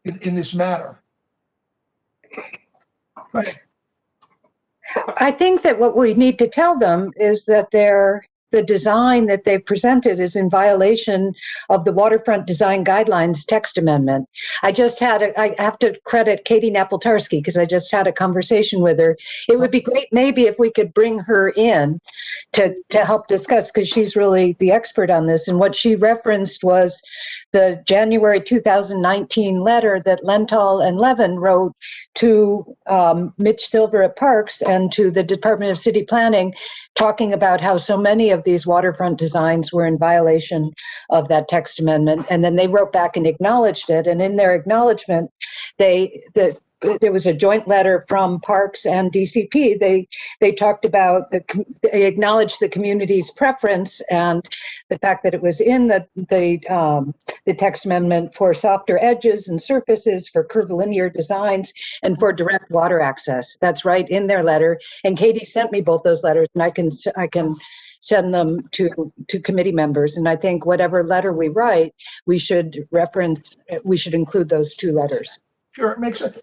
in this matter. Right. I think that what we need to tell them is that the design that they've presented is in violation of the Waterfront Design Guidelines text amendment. I have to credit Katie Napoltarski because I just had a conversation with her. It would be great maybe if we could bring her in to help discuss, because she's really the expert on this. And what she referenced was the January 2019 letter that Lenthal and Levin wrote to Mitch Silver at Parks and to the Department of City Planning, talking about how so many of these waterfront designs were in violation of that text amendment. And then they wrote back and acknowledged it. And in their acknowledgement, there was a joint letter from Parks and DCP. They talked about they acknowledged the community's preference and the fact that it was in the text amendment for softer edges and surfaces, for curvilinear designs, and for direct water access. That's right in their letter. And Katie sent me both those letters, and I can send them to committee members. And I think whatever letter we write, we should include those two letters. Sure, it makes sense.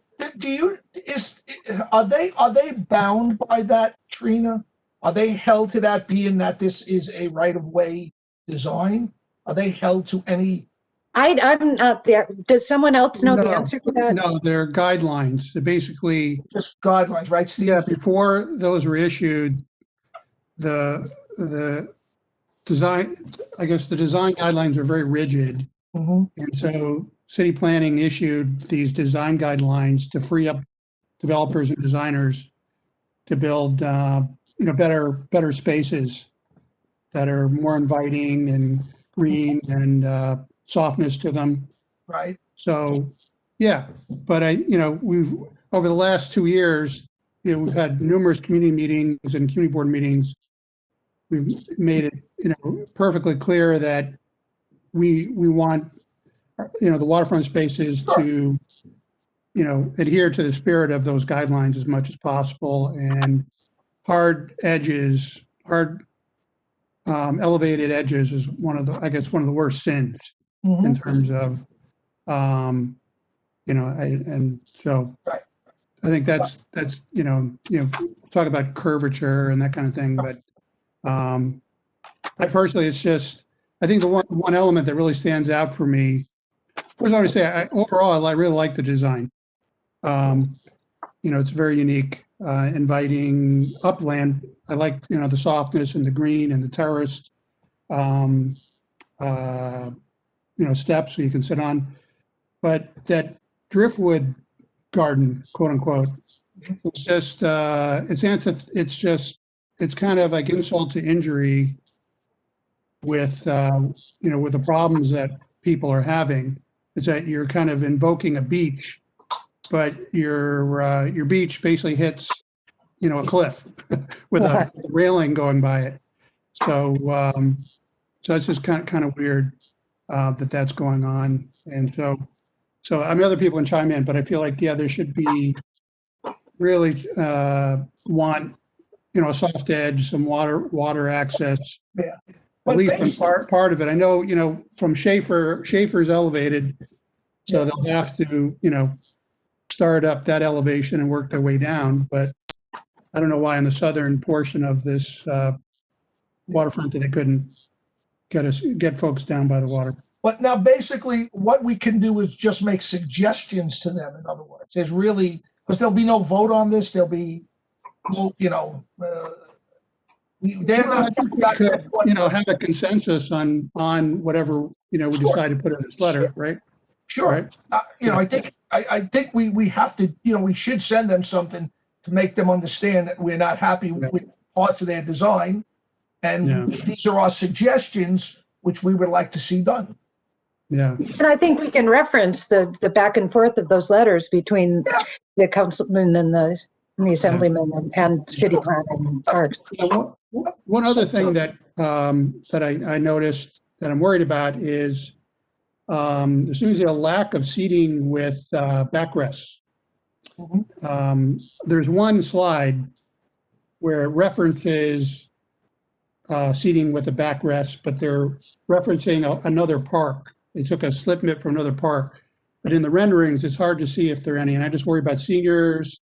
Are they bound by that, Trina? Are they held to that, being that this is a right-of-way design? Are they held to any? I'm not there. Does someone else know the answer to that? No, they're guidelines. They're basically Just guidelines, right, Steve? Yeah, before those were issued, the design, I guess the design guidelines are very rigid. Mm-hmm. And so city planning issued these design guidelines to free up developers and designers to build, better spaces that are more inviting and green and softness to them. Right. So, yeah, but we've over the last 2 years, we've had numerous community meetings and community board meetings. We've made it, perfectly clear that we want, the waterfront spaces to, adhere to the spirit of those guidelines as much as possible. And hard edges, elevated edges is one of the worst sins Mm-hmm. in terms of, and so Right. I think that's talk about curvature and that kind of thing. But I personally, I think the one element that really stands out for me, first I want to say, overall, I really like the design. It's very unique, inviting upland. I like, the softness and the green and the terraced, steps so you can sit on. But that driftwood garden, quote unquote, it's just, it's kind of like insult to injury with, with the problems that people are having. Is that you're kind of invoking a beach, but your beach basically hits, a cliff with a railing going by it. So it's just kind of weird that's going on. And so I mean, other people can chime in, but I feel like, there should be really want, a soft edge, some water access. Yeah. At least from part of it. I know, from Schaefer's elevated, so they'll have to, start up that elevation and work their way down. But I don't know why in the southern portion of this waterfront that they couldn't get folks down by the water. But now basically what we can do is just make suggestions to them, in other words. There's really, because there'll be no vote on this, there'll be no, they're not, have a consensus on whatever, we decide to put in this letter, right? Sure. Right. I think we have to, we should send them something to make them understand that we're not happy with parts of their design. And these are our suggestions, which we would like to see done. Yeah. And I think we can reference the back and forth of those letters between the councilman and the assemblyman and city planning and parks. One other thing that I noticed that I'm worried about is there seems to be a lack of seating with backrests. Mm-hmm. There's one slide where it references seating with a backrest, but they're referencing another park. They took a slip knit from another park. but in the renderings, it's hard to see if there are any. And I just worry about seniors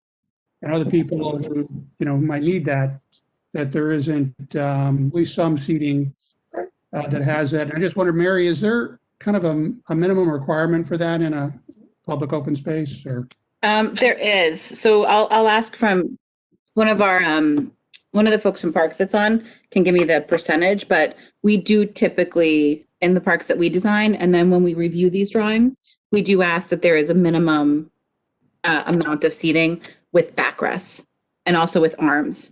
and other people who, might need that there isn't at least some seating that has that. And I just wonder, Mary, is there kind of a minimum requirement for that in a public open space? Or there is. So I'll ask from one of the folks from Parks that's on can give me the percentage, but we do typically in the parks that we design, and then when we review these drawings, we do ask that there is a minimum amount of seating with backrests and also with arms.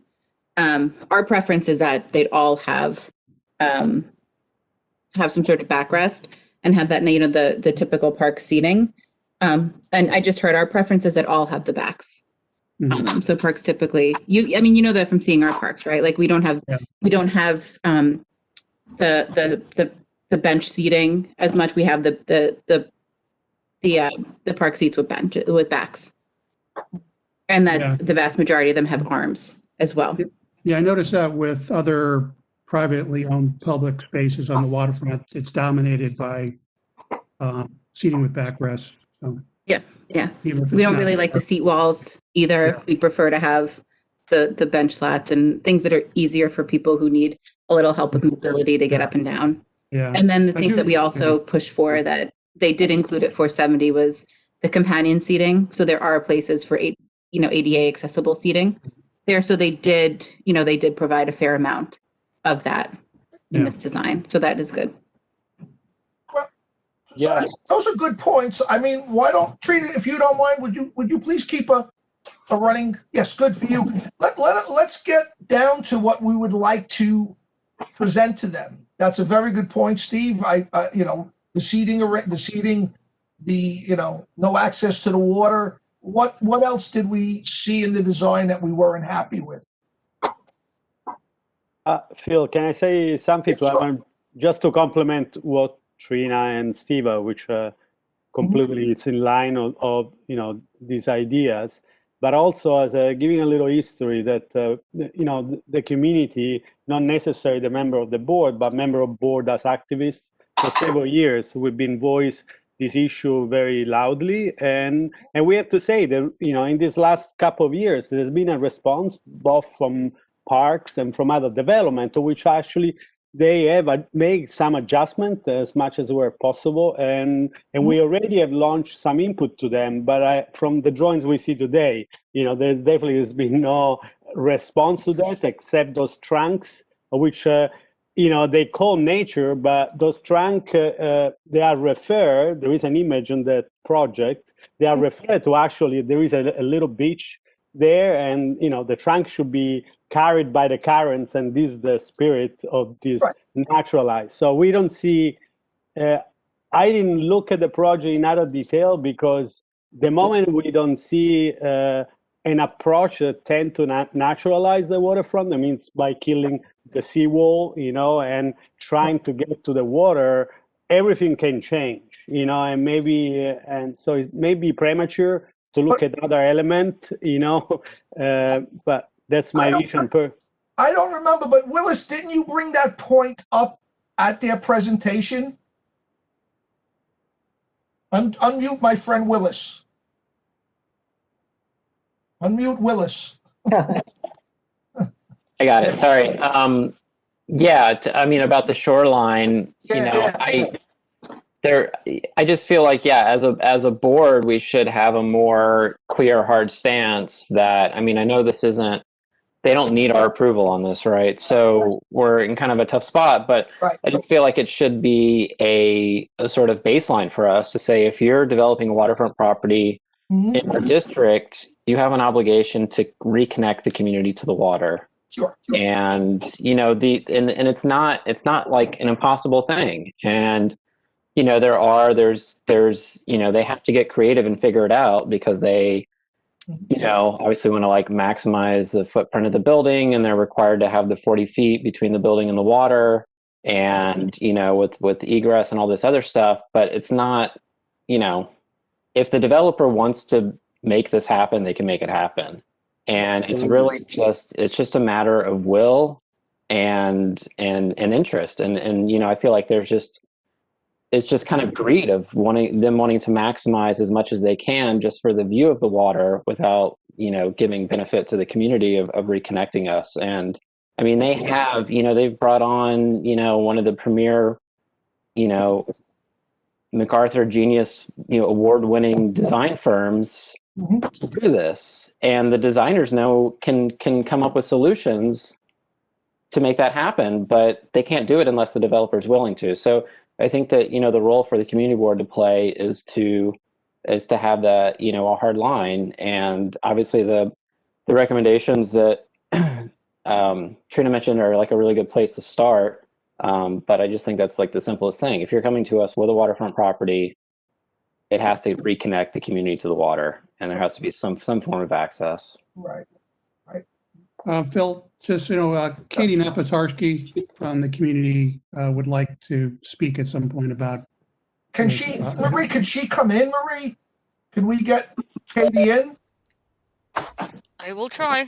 Our preference is that they'd all have some sort of backrest and have that, the typical park seating. And I just heard our preference is that all have the backs. So parks typically, that from seeing our parks, right? Like we don't have the bench seating as much. We have the park seats with backs, and that the vast majority of them have arms as well. Yeah, I noticed that with other privately owned public spaces on the waterfront, it's dominated by seating with backrests. So Yeah. We don't really like the seat walls either. Yeah. We prefer to have the bench slats and things that are easier for people who need a little help with mobility to get up and down. Yeah. And then the things that we also push for that they did include at 470 was the companion seating. So there are places for ADA accessible seating there. So they did provide a fair amount of that in this design. So that is good. So those are good points. I mean, why don't Trina, if you don't mind, would you please keep a running? Yes, good for you. Let's get down to what we would like to present to them. That's a very good point, Steve. The seating, no access to the water. What else did we see in the design that we weren't happy with? Phil, can I say something Yes, sure. just to complement what Trina and Steve, which completely it's in line of these ideas, but also as giving a little history that the community, not necessarily the member of the board, but member of board as activists for several years, we've been voiced this issue very loudly, and we have to say that in these last couple of years there's been a response both from parks and from other development, to which actually they have made some adjustment as much as were possible, and we already have launched some input to them. But from the drawings we see today, there's been no response to that except those trunks, which they call nature, but those trunks they are referred. There is an image on that project. They are referred to actually. There is a little beach there, and the trunk should be carried by the currents, and this is the spirit of this naturalized. So we don't see, I didn't look at the project in other detail, because the moment we don't see an approach that tend to naturalize the waterfront, that means by killing the seawall, and trying to get to the water, everything can change, and so it may be premature to look at other element, but that's my vision. I don't remember, but Willis, didn't you bring that point up at their presentation? Unmute my friend Willis. Unmute Willis. I got it. Sorry. About the shoreline, I just feel like, as a board, we should have a more clear, hard stance that, I know they don't need our approval on this, right? So we're in kind of a tough spot, but I just feel like it should be a sort of baseline for us to say, if you're developing a waterfront property in our district, you have an obligation to reconnect the community to the water. Sure. And, it's not like an impossible thing. And, there's they have to get creative and figure it out, because they, obviously want to maximize the footprint of the building, and they're required to have the 40 feet between the building and the water, and, with egress and all this other stuff. But it's not, if the developer wants to make this happen, they can make it happen. And it's really just a matter of will and interest. And I feel like there's just, it's just kind of greed of wanting to maximize as much as they can just for the view of the water without, giving benefit to the community of reconnecting us. And I mean, they have, they've brought on, one of the premier, MacArthur Genius, award-winning design firms to do this. And the designers can come up with solutions to make that happen, but they can't do it unless the developer is willing to. So I think that, the role for the community board to play is to have that, a hard line. And obviously the recommendations that Trina mentioned are like a really good place to start. But I just think that's like the simplest thing. If you're coming to us with a waterfront property, it has to reconnect the community to the water, and there has to be some form of access. Right. Phil, just, Katie Napatarski from the community would like to speak at some point about. Marie, can she come in, Marie? Can we get Katie in? I will try.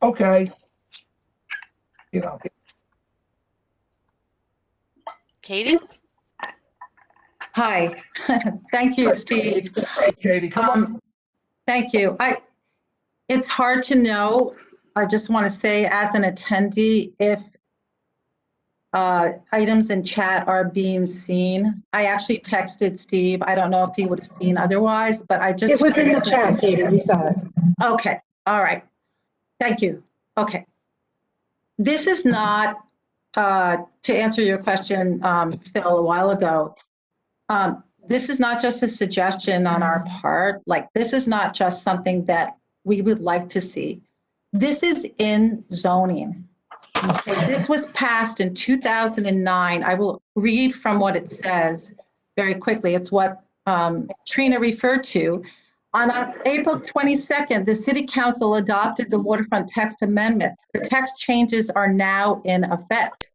Okay. Katie? Hi. Thank you, Steve. Hey, Katie, come on. Thank you. It's hard to know. I just want to say, as an attendee, if items in chat are being seen. I actually texted Steve. I don't know if he would have seen otherwise, but I just. It was in the chat, Katie. We saw it. Okay. All right. Thank you. Okay. This is not, to answer your question, Phil, a while ago. This is not just a suggestion on our part. Like, this is not just something that we would like to see. This is in zoning. Okay, this was passed in 2009. I will read from what it says very quickly. It's what Trina referred to. On April 22nd, the City Council adopted the waterfront text amendment. The text changes are now in effect.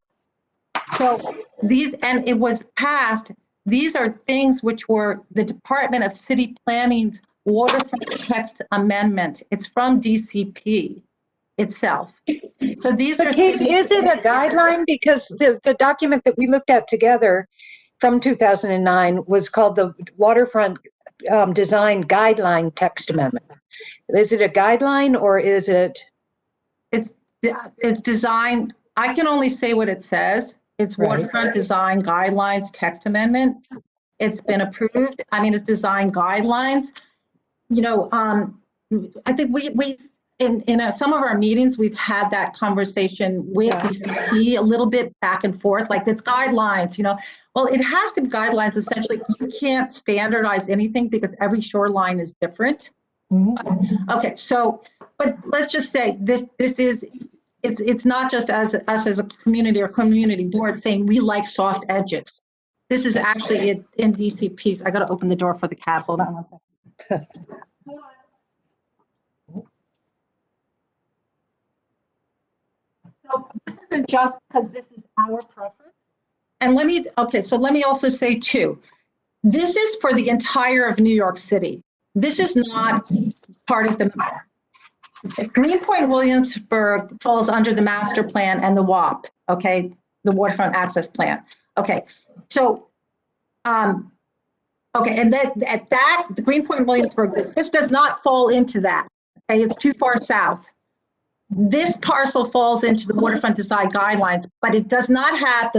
So these, and it was passed, these are things which were the Department of City Planning's waterfront text amendment. It's from DCP itself. So these are. Kate, is it a guideline? Because the document that we looked at together from 2009 was called the Waterfront Design Guideline Text Amendment. Is it a guideline or is it? It's designed. I can only say what it says. It's Waterfront Design Guidelines Text Amendment. It's been approved. I mean, it's design guidelines. You know, I think we in some of our meetings, we've had that conversation with DCP a little bit back and forth, like it's guidelines, you know. Well, it has to be guidelines. Essentially, you can't standardize anything because every shoreline is different. Mm-hmm. Okay, so, but let's just say this is, it's not just as us as a community or community board saying we like soft edges. This is actually in DCP's. I got to open the door for the cat. Hold on one second. So this isn't just because this is our preference. And let me also say too, this is for the entire of New York City. This is not part of the map. Greenpoint Williamsburg falls under the master plan and the WAP, okay, the waterfront access plan. Okay, so, okay, and the Greenpoint Williamsburg, this does not fall into that, okay, it's too far south. This parcel falls into the waterfront design guidelines, but it does not have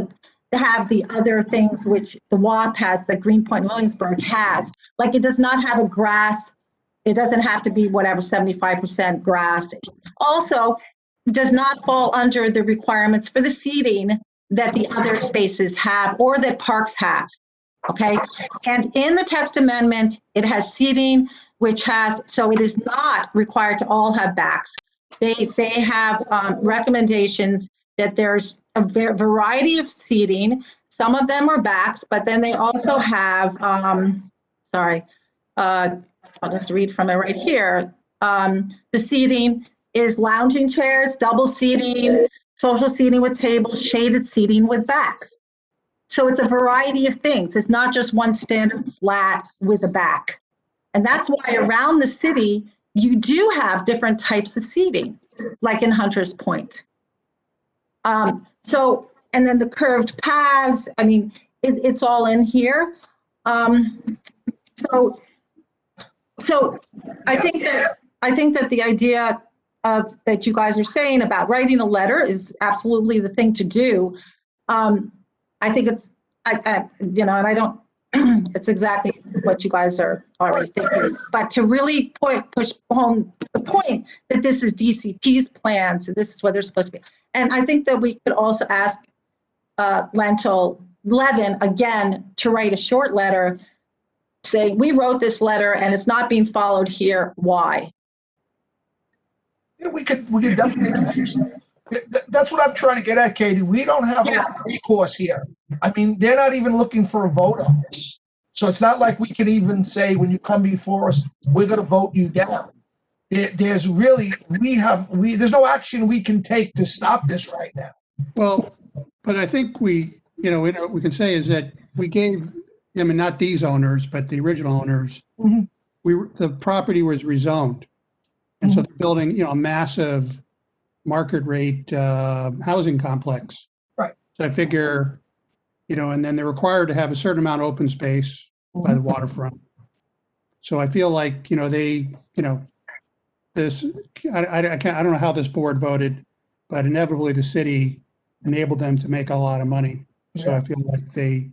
the other things which the WAP has, that Greenpoint Williamsburg has. Like it does not have a grass. It doesn't have to be whatever 75% grass. Also, does not fall under the requirements for the seating that the other spaces have or that parks have. Okay, and in the text amendment, it has seating, which has, so it is not required to all have backs. They have recommendations that there's a variety of seating. Some of them are backs, but then they also have, I'll just read from it right here. The seating is lounging chairs, double seating, social seating with tables, shaded seating with backs. So it's a variety of things. It's not just one standard slat with a back. And that's why around the city, you do have different types of seating, like in Hunters Point. So, and then the curved paths, I mean, it's all in here. So I think that the idea of that you guys are saying about writing a letter is absolutely the thing to do. I think it's, and I don't, it's exactly what you guys are already thinking. But to really push home the point that this is DCP's plans, and this is what they're supposed to be. And I think that we could also ask Levin again to write a short letter saying, we wrote this letter and it's not being followed here. Why? Yeah, we could definitely confuse. That's what I'm trying to get at, Katie. We don't have a lot of recourse here. I mean, they're not even looking for a vote on this. So it's not like we can even say, when you come before us, we're going to vote you down. There's really, there's no action we can take to stop this right now. Well, but I think we can say is that we gave, I mean, not these owners, but the original owners, the property was rezoned. And so they're building, a massive market rate housing complex. Right. So I figure, and then they're required to have a certain amount of open space by the waterfront. So I feel like, this, I don't know how this board voted, but inevitably the city enabled them to make a lot of money. So I feel like they,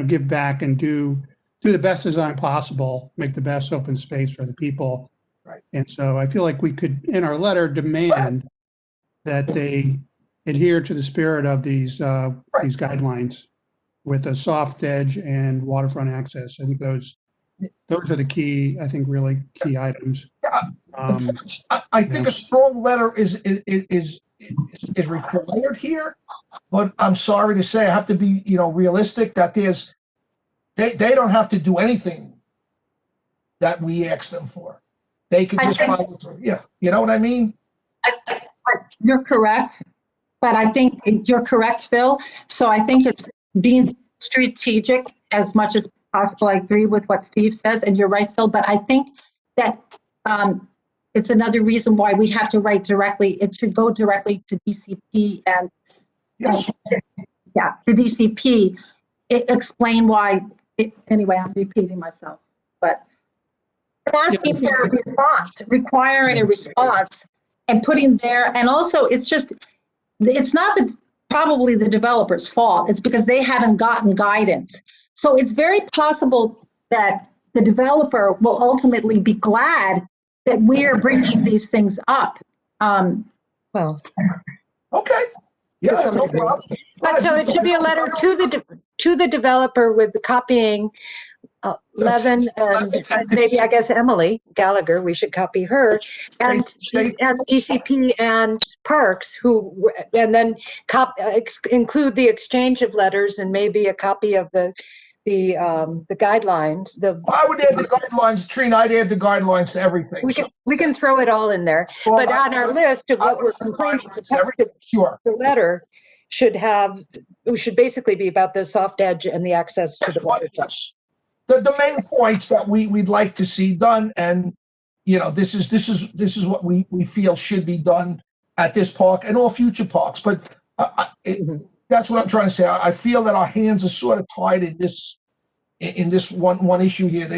give back and do the best design possible, make the best open space for the people. Right. And so I feel like we could, in our letter, demand that they adhere to the spirit of these guidelines with a soft edge and waterfront access. I think those are the key, really key items. I think a strong letter is required here, but I'm sorry to say, I have to be, realistic that they don't have to do anything that we ask them for. They could just follow through. Yeah, you know what I mean? You're correct, but I think you're correct, Phil. So I think it's being strategic as much as possible. I agree with what Steve says, and you're right, Phil. But I think that it's another reason why we have to write directly. It should go directly to DCP and to DCP. Explain why. Anyway, I'm repeating myself, but asking for a response, requiring a response, and putting there. And also, it's not probably the developer's fault. It's because they haven't gotten guidance. So it's very possible that the developer will ultimately be glad that we're bringing these things up. Well, okay. Yeah, no problem. But so it should be a letter to the developer with the copying Levin and maybe, I guess, Emily Gallagher, we should copy her, and DCP and Parks, and then include the exchange of letters and maybe a copy of the guidelines. I would add the guidelines, Trina. I'd add the guidelines to everything. We can throw it all in there, but on our list of what we're complaining, sure, the letter should basically be about the soft edge and the access to the water. Yes. The main points that we'd like to see done, and this is what we feel should be done at this park and all future parks. But that's what I'm trying to say. I feel that our hands are sort of tied in this one issue here.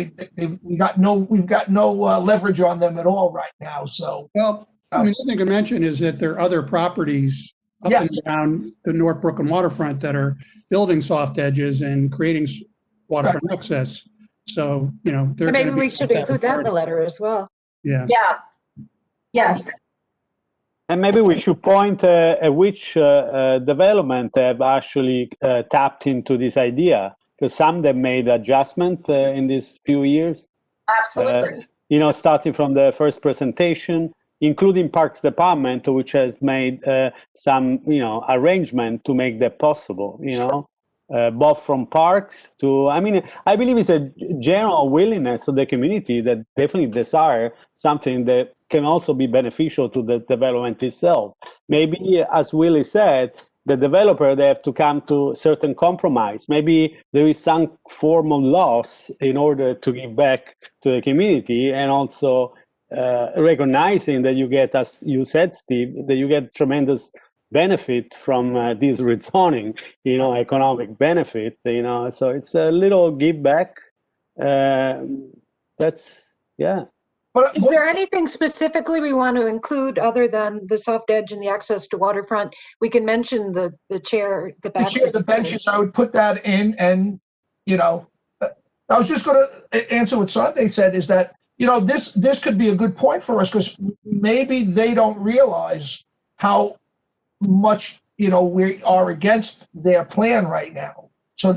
We've got no leverage on them at all right now. So the thing to mention is that there are other properties up and down the North Brooklyn waterfront that are building soft edges and creating waterfront access. So, maybe we should include that in the letter as well. Yeah. Yeah. Yes. And maybe we should point at which development have actually tapped into this idea, because some that made adjustment in these few years. Absolutely. Starting from the first presentation, including Parks Department, which has made some, arrangement to make that possible, both from parks to, I believe it's a general willingness of the community that definitely desire something that can also be beneficial to the development itself. Maybe, as Willie said, the developer, they have to come to a certain compromise. Maybe there is some form of loss in order to give back to the community, and also recognizing that you get, as you said, Steve, that you get tremendous benefit from this rezoning, economic benefit, so it's a little give back. Yeah. But Is there anything specifically we want to include other than the soft edge and the access to waterfront? We can mention the chair, the back. the benches, I would put that in, and I was just going to answer what Sunday said, is that this could be a good point for us, because maybe they don't realize how much we are against their plan right now. So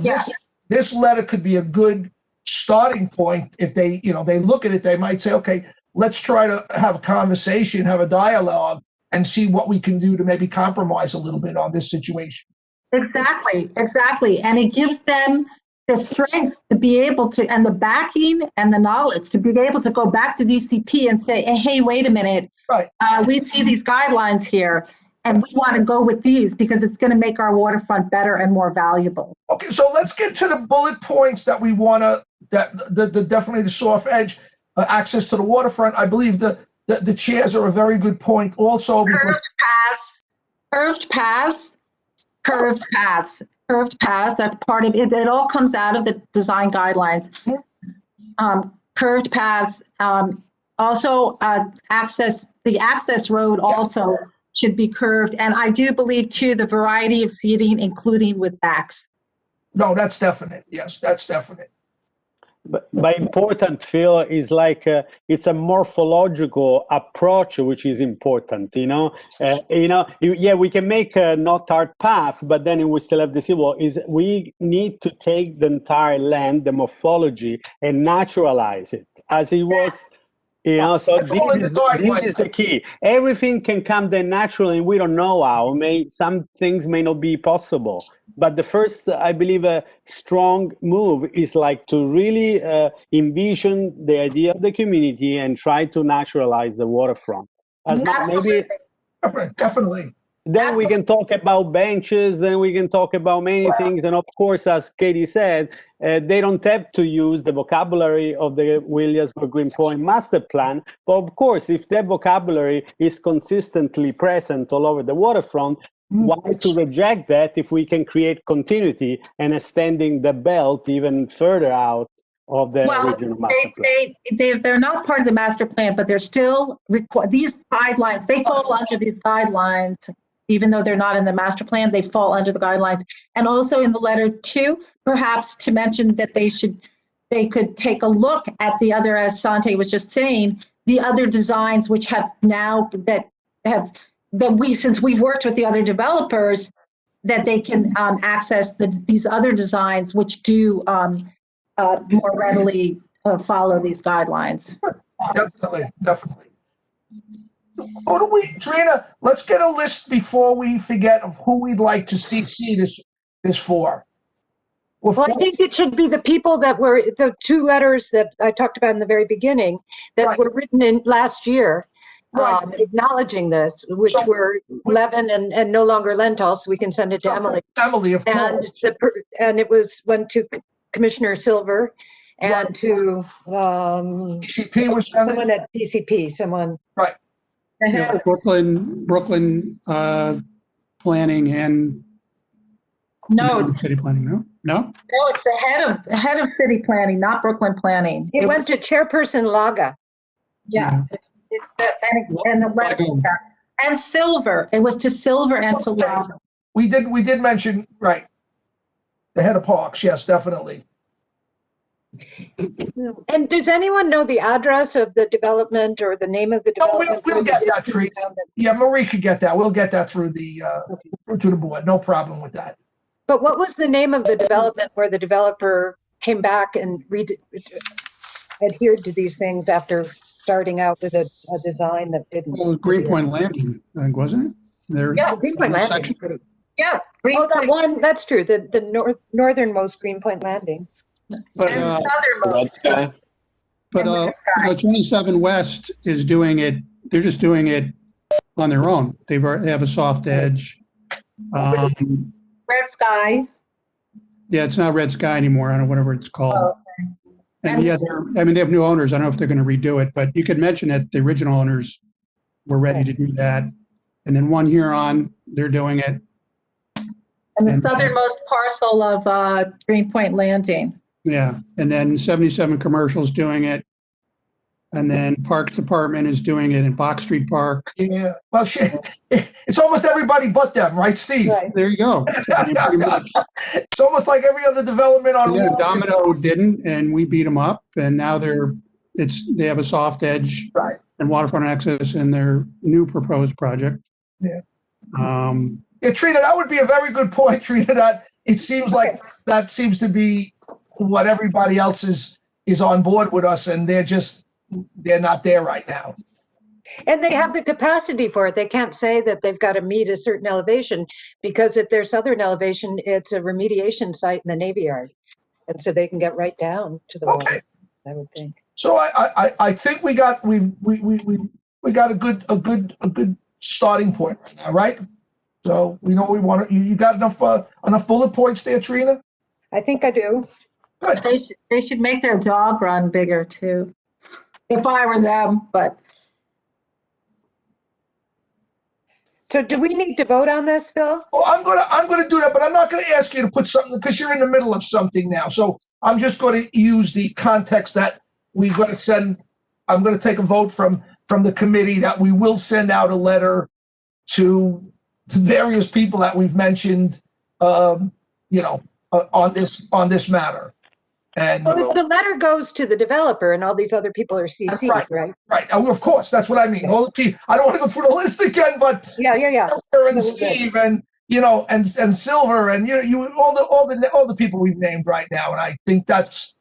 this letter could be a good starting point. If they they look at it, they might say, okay, let's try to have a conversation, have a dialogue, and see what we can do to maybe compromise a little bit on this situation. Exactly. And it gives them the strength to be able to, and the backing and the knowledge to be able to go back to DCP and say, hey, wait a minute, right? We see these guidelines here, and we want to go with these because it's going to make our waterfront better and more valuable. Okay, so let's get to the bullet points that we want to, definitely the soft edge, access to the waterfront. I believe the chairs are a very good point also, because Curved paths, that's part of it. It all comes out of the design guidelines. Curved paths, also the access road also should be curved. And I do believe too, the variety of seating, including with backs. No, that's definite. Yes, that's definite. But important, Phil, is like it's a morphological approach which is important. Yeah, we can make a not hard path, but then we still have the civil. We need to take the entire land, the morphology, and naturalize it as it was. So this is the key. Everything can come then naturally, and we don't know how. Some things may not be possible. But the first, I believe, a strong move is like to really envision the idea of the community and try to naturalize the waterfront. Definitely. Then we can talk about benches, then we can talk about many things. And of course, as Katie said, they don't have to use the vocabulary of the Williamsburg Greenpoint Master Plan. But of course, if that vocabulary is consistently present all over the waterfront, why to reject that if we can create continuity and extending the belt even further out of the original master plan? They're not part of the master plan, but they're still these guidelines. They fall under these guidelines. Even though they're not in the master plan, they fall under the guidelines. And also in the letter too, perhaps to mention that they could take a look at the other, as Sante was just saying, the other designs which have now since we've worked with the other developers, that they can access these other designs which do more readily follow these guidelines. Definitely. Trina, let's get a list before we forget of who we'd like to CC this for. Well, I think it should be the people that were the two letters that I talked about in the very beginning that were written in last year, acknowledging this, which were Levin and no longer Lental, so we can send it to Emily. Emily, of course. And it went to Commissioner Silver and to DCP was someone at DCP, someone. Right. Brooklyn planning and city planning. No, it's the head of city planning, not Brooklyn planning. It went to Chairperson Laga. Yeah. And Silver. It was to Silver and to Laga. We did mention the head of parks. Yes, definitely. And does anyone know the address of the development or the name of the development? We'll get that, Trina. Yeah, Marie could get that. We'll get that through to the board. No problem with that. But what was the name of the development where the developer came back and adhered to these things after starting out with a design that didn't? Well, Greenpoint Landing, I think, wasn't it? Greenpoint Landing. Yeah. That one. That's true. The northernmost Greenpoint Landing. But Red Sky. But 27 West is doing it. They're just doing it on their own. They have a soft edge. Red Sky. Yeah, it's not Red Sky anymore. I don't know, whatever it's called. Oh, okay. And yeah, they have new owners. I don't know if they're going to redo it, but you could mention that the original owners were ready to do that. And then one here on they're doing it. And the And- southernmost parcel of Greenpoint Landing. Yeah, and then 77 Commercial's doing it. And then Parks Department is doing it in Box Street Park. Yeah, well, it's almost everybody but them, right, Steve? Right. There you go. I mean, pretty much. It's almost like every other development on Yeah, Wall. Domino didn't, and we beat them up, and now they have a soft edge Right. and waterfront access in their new proposed project. Yeah. Yeah, Trina, that would be a very good point, Trina, that it seems like that seems to be what everybody else is on board with us, and they're not there right now. And they have the capacity for it. They can't say that they've got to meet a certain elevation because at their southern elevation, it's a remediation site in the Navy Yard. And so they can get right down to the water, I would think. So I think we got a good starting point right now, right? So we know what we want. You got enough bullet points there, Trina? I think I do. Good. They should make their dog run bigger too. If I were them, but So do we need to vote on this, Phil? Well, I'm gonna do that, but I'm not gonna ask you to put something because you're in the middle of something now. So I'm just going to use the context that we're going to send. I'm going to take a vote from the committee that we will send out a letter to various people that we've mentioned, on this matter. And Well, the letter goes to the developer and all these other people are CC'd, right? right, of course, that's what I mean. All the people. I don't want to go through the list again, but Yeah. and Steve and and Silver and all the people we've named right now, and I think that's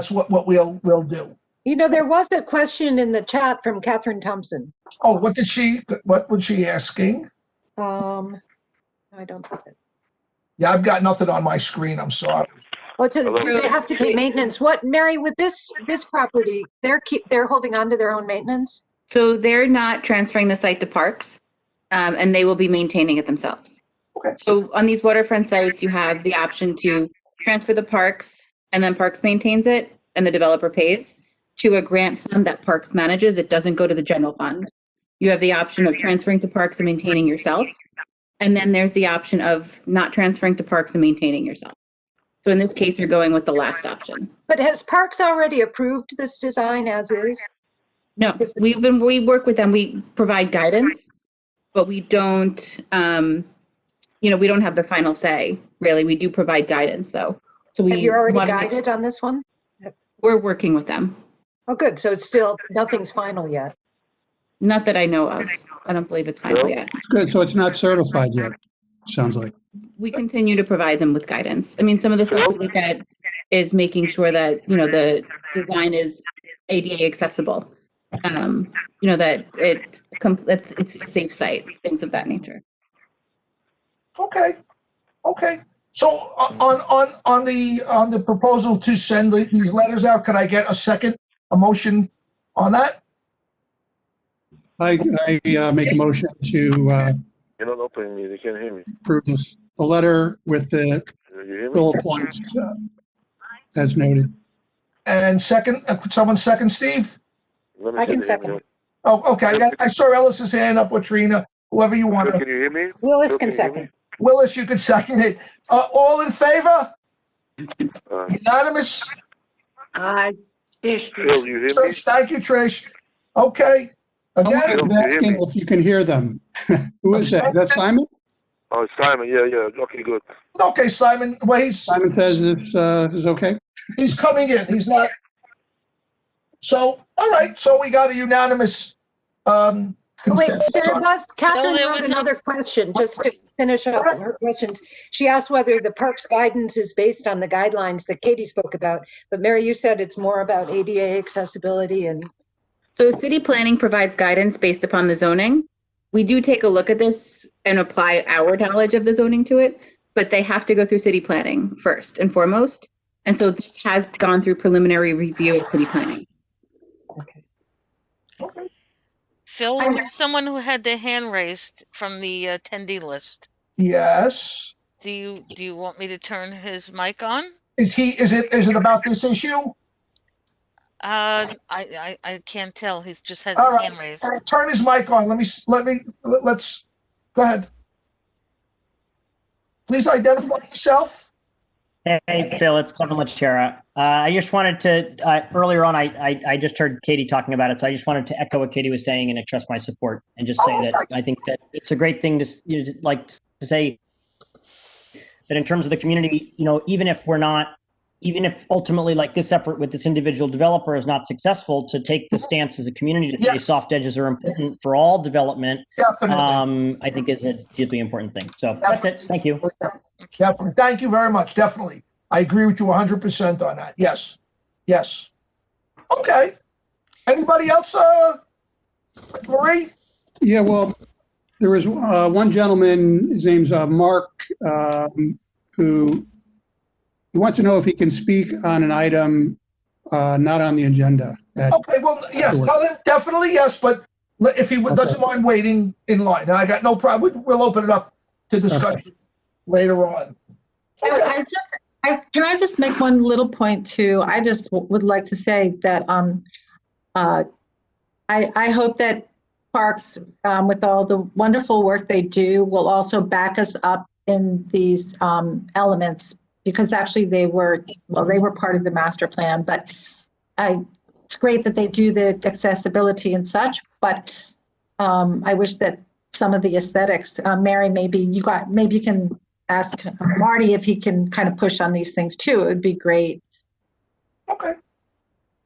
what we'll do. There was a question in the chat from Catherine Thompson. Oh, what was she asking? I don't think it. Yeah, I've got nothing on my screen. I'm sorry. Oh, it says, do they have to pay maintenance? What, Mary, with this property, they're holding on to their own maintenance? So they're not transferring the site to parks, and they will be maintaining it themselves. Okay. So on these waterfront sites, you have the option to transfer the parks, and then parks maintains it, and the developer pays, to a grant fund that parks manages. It doesn't go to the general fund. You have the option of transferring to parks and maintaining yourself. And then there's the option of not transferring to parks and maintaining yourself. So in this case, you're going with the last option. But has Parks already approved this design as is? No, we work with them. We provide guidance, but we don't, we don't have the final say, really. We do provide guidance, though. So Have you already wanna guided on this one? we're working with them. Oh, good. So it's still, nothing's final yet. Not that I know of. I don't believe it's final yet. it's good. So it's not certified yet, sounds like. We continue to provide them with guidance. I mean, some of the stuff we look at is making sure that, the design is ADA accessible. That it's a safe site, things of that nature. Okay. So on the proposal to send these letters out, could I get a motion on that? I make a motion to You're not opening me. They can't hear me. approve the letter with the You hear me? bullet points as noted. And second, someone second, Steve? Let me I can send it in. second. Oh, okay. I saw Ellis's hand up, or Trina, whoever you want Phil, to. can you hear me? Willis Phil, can you hear me? second. Willis, you can second it. All in favor? Uh, Unanimous? Phil, you hear me? Trish, thank you, Trish. Okay. Again, Phil, I'm you hear asking me? if you can hear them. Who is that? Is that Simon? Oh, it's Simon. Yeah. Okay, good. okay, Simon. Well, Simon says it's is okay. he's coming in. He's not. So, all right. So we got a unanimous Wait, consent. Catherine there wrote was another question, just to finish up her questions. She asked whether the parks guidance is based on the guidelines that Katie spoke about. But Mary, you said it's more about ADA accessibility and. So city planning provides guidance based upon the zoning. We do take a look at this and apply our knowledge of the zoning to it, but they have to go through city planning first and foremost. And so this has gone through preliminary review of city planning. Phil, there's someone who had their hand raised from the attendee list. Yes. Do you want me to turn his mic on? Is it about this issue? I can't tell. He just has All his right. hand raised. Turn his mic on. Let's Go ahead. Please identify yourself. Hey, Phil, it's Kevin Lachera. I just wanted to, earlier on, I just heard Katie talking about it, so I just wanted to echo what Katie was saying and express my support and just say that I think that it's a great thing to, like to say that in terms of the community, even if ultimately like this effort with this individual developer is not successful, to take the stance as a community to say soft edges are important for all development, I think is a deeply important thing. So that's it. Thank you. Definitely. Thank you very much. Definitely. I agree with you 100% on that. Yes. Yes. Okay. Anybody else, Marie? Yeah, well, there was one gentleman, his name's Mark, who he wants to know if he can speak on an item not on the agenda. Okay, well, yes, definitely yes, but if he doesn't mind waiting in line, I got no problem. We'll open it up to discussion later on. Okay. Can I just make one little point too? I just would like to say that I hope that Parks, with all the wonderful work they do, will also back us up in these elements, because actually they were part of the master plan. But it's great that they do the accessibility and such. But I wish that some of the aesthetics, Mary, maybe you can ask Marty if he can kind of push on these things too. It would be great. Okay.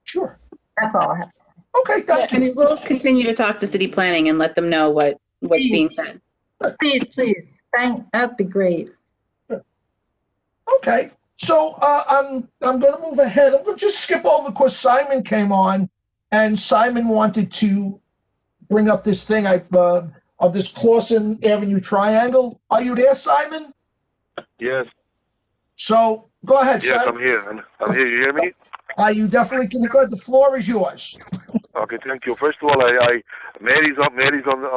Sure. That's all I have. Okay, thank you. I mean, we'll continue to talk to city planning and let them know what's being said. Please. That'd be great. Okay. So I'm going to move ahead. I'm going to just skip over because Simon came on, and Simon wanted to bring up this thing of this Clawson Avenue triangle. Are you there, Simon? Yes. So go ahead, Yes, Simon. I'm here. I'm here. You hear me? You definitely can. Go ahead. The floor is yours. Okay, thank you. First of all, Mary's on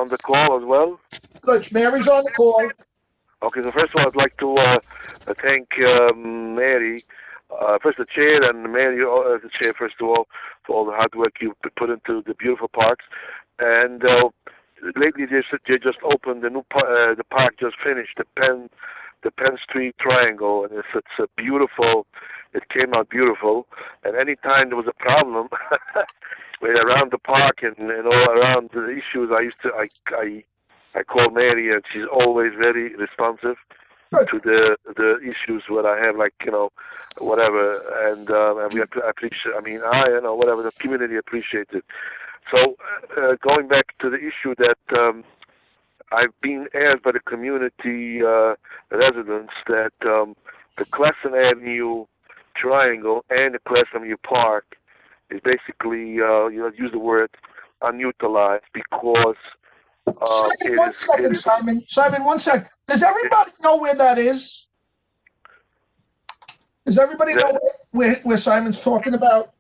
the call as well. Good. Mary's on the call. Okay, so first of all, I'd like to thank Mary, first the chair, and Mary as the chair, first of all, for all the hard work you put into the beautiful parks. And lately, they just opened the new the park just finished, the Penn Street Triangle, and it's a beautiful. It came out beautiful. And anytime there was a problem around the park and all around the issues, I call Mary, and she's always very responsive to the issues that I have, like whatever. And we appreciate. Whatever the community appreciates it. So going back to the issue that I've been asked by the community residents that the Clawson Avenue Triangle and the Clawson Avenue Park is basically use the word unutilized because. Simon, 1 second. Does everybody know where that is? Does everybody know where Simon's talking about?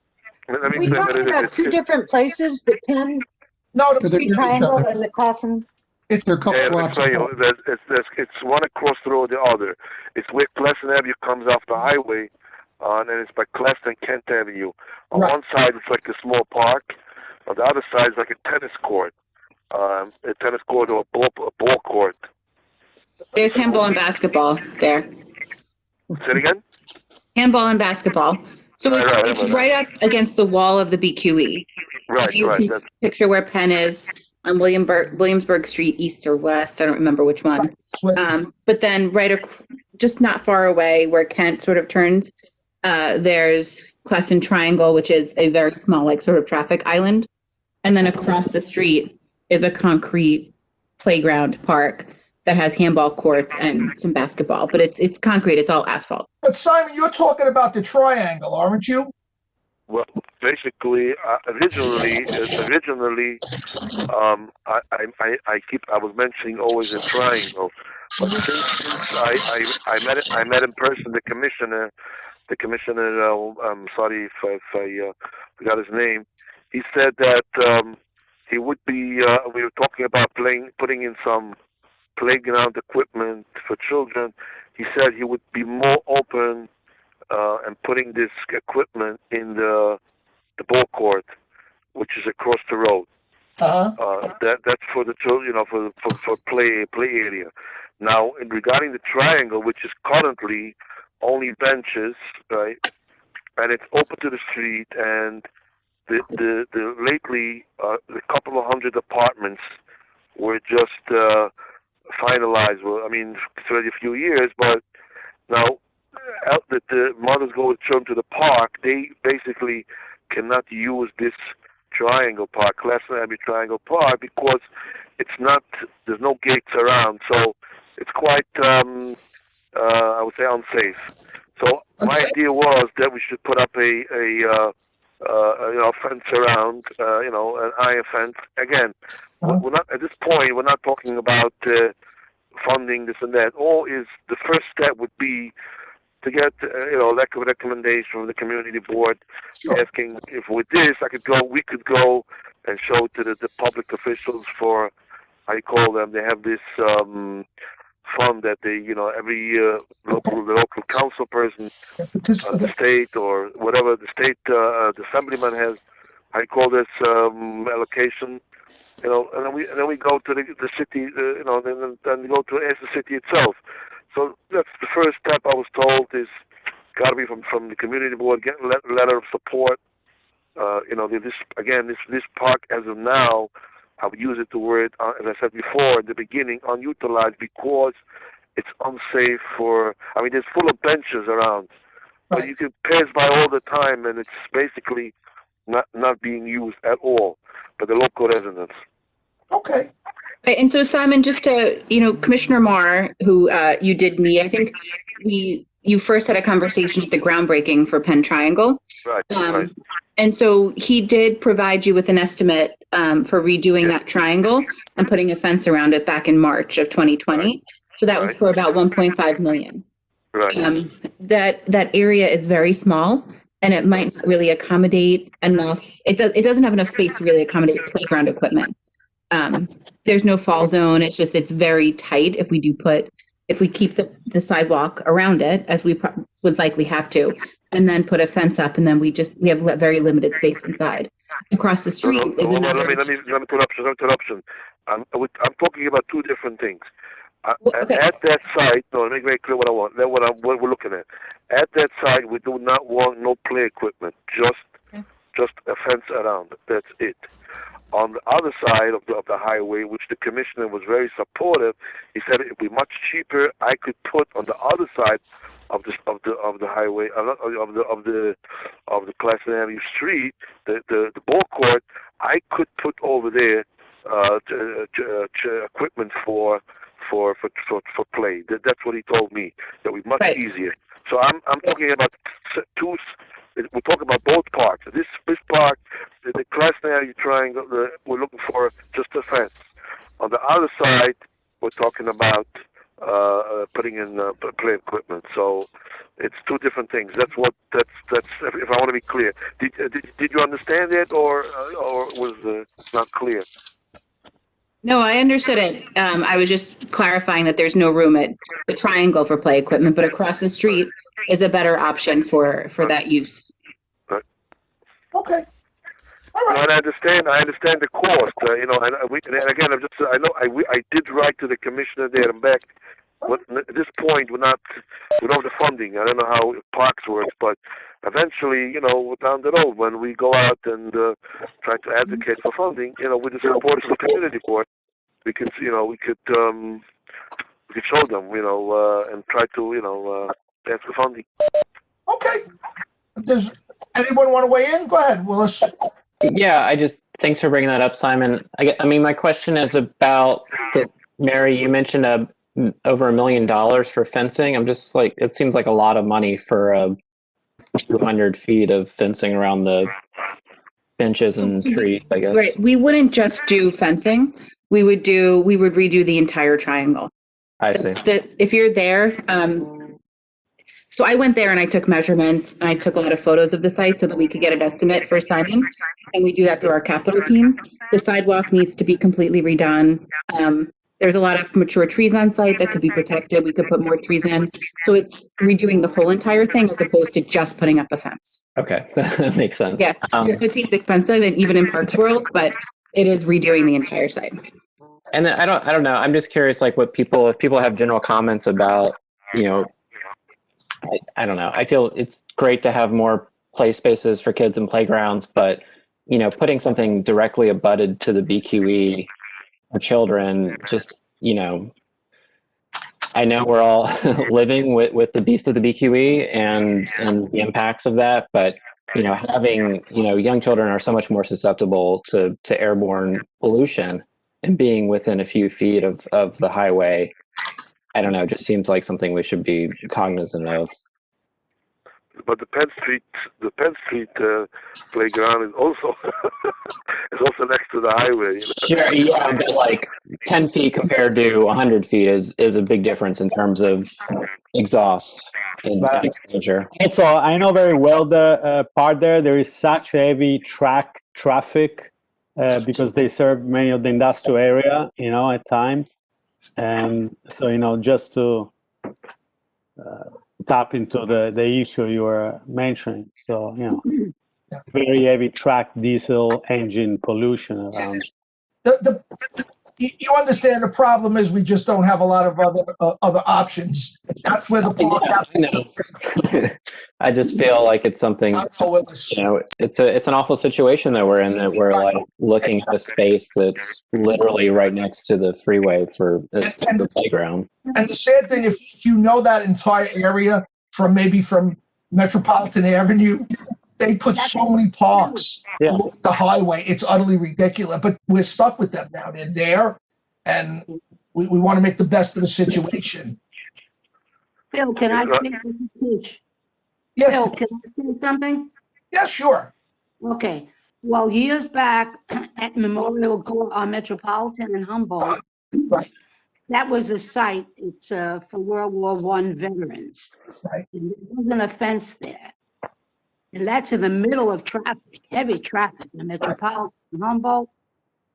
We're talking about two different places, the Penn Triangle and the Clawson. They're a couple blocks apart. It's one across the road, the other. It's where Clawson Avenue comes off the highway, and it's by Clawson Kent Avenue. On one side, it's like a small park. On the other side, it's like a tennis court. A tennis court or a ball court. There's handball and basketball there. Say it again? Handball and basketball. So it's right up against the wall of the BQE. Right, if you can picture where Penn is on Williamsburg Street, east or west, I don't remember which one. But then just not far away where Kent sort of turns, there's Clawson Triangle, which is a very small, like sort of traffic island. And then across the street is a concrete playground park that has handball courts and some basketball, but it's concrete. It's all asphalt. But Simon, you're talking about the triangle, aren't you? Well, basically, originally, I was mentioning always a triangle, but since I met in person the commissioner. I'm sorry if I forgot his name. He said that he would be. We were talking about putting in some playground equipment for children. He said he would be more open and putting this equipment in the ball court, which is across the road. That's for the children, for play area. Now, regarding the triangle, which is currently only benches, right, and it's open to the street, and the lately a couple of hundred apartments were just finalized. Well, I mean, it's already a few years, but now that the mothers go with children to the park, they basically cannot use this triangle park, Classen Abbey Triangle Park, because it's not, there's no gates around, so it's quite, I would say, unsafe. So my idea was that we should put up a fence around, an iron fence. Again, we're not at this point. We're not talking about funding this and that. All is the first step would be to get a recommendation from the community board, asking if with this we could go and show to the public officials for, I call them, they have this fund that they, every year the local council person, the state or whatever the state the assemblyman has, I call this allocation, and then we go to the city, then we go to ask the city itself. So that's the first step. I was told is got to be from the community board, get a letter of support. This park as of now, I would use it to word, as I said before in the beginning, unutilized because it's unsafe there's full of benches around, but you can pass by all the time, and it's basically not being used at all by the local residents. Okay. And so, Simon, just to, Commissioner Marr, who you did meet, I think you first had a conversation at the groundbreaking for Penn Triangle. Right. Right. And so he did provide you with an estimate for redoing that triangle and putting a fence around it back in March of 2020. Right. So that was for about 1.5 million. Right. That area is very small, and it might not really accommodate enough. It doesn't have enough space to really accommodate playground equipment. There's no fall zone. It's very tight. If we keep the sidewalk around it, as we would likely have to, and then put a fence up, and then we have very limited space inside. Across the street is another. Let me interruption. I'm talking about two different things. Okay. At that site, let me make very clear what I want. What we're looking at. At that site, we do not want no play equipment. Just a fence around it. That's it. On the other side of the highway, which the commissioner was very supportive, he said it would be much cheaper. I could put on the other side of the highway of the Classen Avenue Street, the ball court. I could put over there equipment for play. That's what he told me. That would be much easier. So I'm talking about two. We're talking about both parks. This park, the Classen Avenue Triangle, we're looking for just a fence. On the other side, we're talking about putting in play equipment. So it's two different things. That's if I want to be clear. Did you understand it, or was it not clear? No, I understood it. I was just clarifying that there's no room at the triangle for play equipment, but across the street is a better option for that use. Right. Okay. All right. And I understand the cost. And again, I did write to the commissioner there and back. But at this point, we don't have the funding. I don't know how parks works, but eventually, down the road, when we go out and try to advocate for funding, with the support of the community board, we could show them, and try to, ask for funding. Okay. Does anyone want to weigh in? Go ahead, Willis. Yeah, thanks for bringing that up, Simon. I mean, my question is about Mary, you mentioned over $1 million for fencing. I'm just like, it seems like a lot of money for 200 feet of fencing around the benches and trees, I guess. Right. We wouldn't just do fencing. We would redo the entire triangle. I see. If you're there, so I went there and I took measurements and I took a lot of photos of the site so that we could get an estimate for Simon. And we do that through our capital team. The sidewalk needs to be completely redone. There's a lot of mature trees on site that could be protected. We could put more trees in. So it's redoing the whole entire thing as opposed to just putting up a fence. Okay, that makes sense. Yeah, it seems expensive, and even in Parks World, but It is redoing the entire site. And then I don't know. I'm just curious, like if people have general comments about, I don't know. I feel it's great to have more play spaces for kids and playgrounds, but putting something directly abutted to the BQE for children, just I know we're all living with the beast of the BQE and the impacts of that, but having young children are so much more susceptible to airborne pollution, and being within a few feet of the highway, I don't know, just seems like something we should be cognizant of. But the Penn Street playground is also next to the highway. Sure, yeah, but like 10 feet compared to 100 feet is a big difference in terms of exhaust and exposure. Also, I know very well the part there. There is such heavy traffic because they serve many of the industrial area, at times. And so, just to tap into the issue you were mentioning. So, very heavy diesel engine pollution around. You understand the problem is we just don't have a lot of other options. That's where the park happens. I just feel like it's something, it's an awful situation that we're in, that we're like looking at a space that's literally right next to the freeway for as a playground. And the sad thing, if you know that entire area from Metropolitan Avenue, they put so many parks along the highway. It's utterly ridiculous, but we're stuck with them now. They're there, and we want to make the best of the situation. Phil, can I teach? Yes. Phil, can I say something? Yeah, sure. Okay. Well, years back at Memorial Metropolitan in Humboldt, Right. that was a site. It's for World War I veterans. Right. And there wasn't a fence there. And that's in the middle of traffic, heavy traffic, in Metropolitan Humboldt.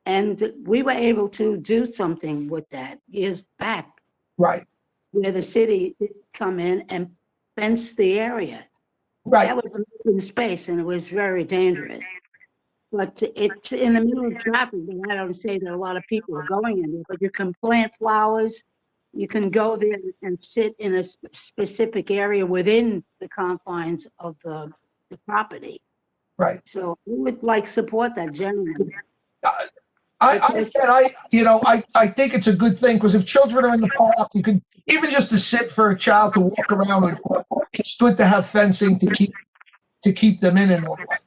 And we were able to do something with that years back. Right. Where the city did come in and fence the area. Right. That was an open space, and it was very dangerous. But it's in the middle of traffic, but I don't say that a lot of people are going in there, but you can plant flowers. You can go there and sit in a specific area within the confines of the property. Right. So we would support that generally. I think it's a good thing, because if children are in the park, you could even just to sit for a child to walk around. It's good to have fencing to keep them in and all that.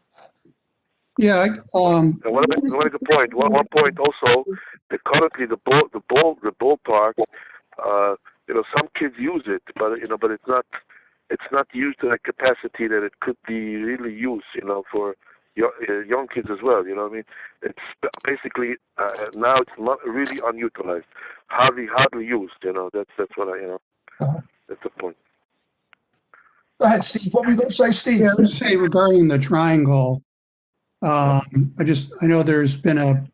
Yeah. One point. One point also. That currently the ballpark, some kids use it, but it's not used to the capacity that it could be really used. For young kids as well. I mean, it's basically now it's not really unutilized, hardly used. That's what that's the point. Go ahead, Steve. What were you going to say, Steve? Yeah, I would say regarding the triangle, I know there's been a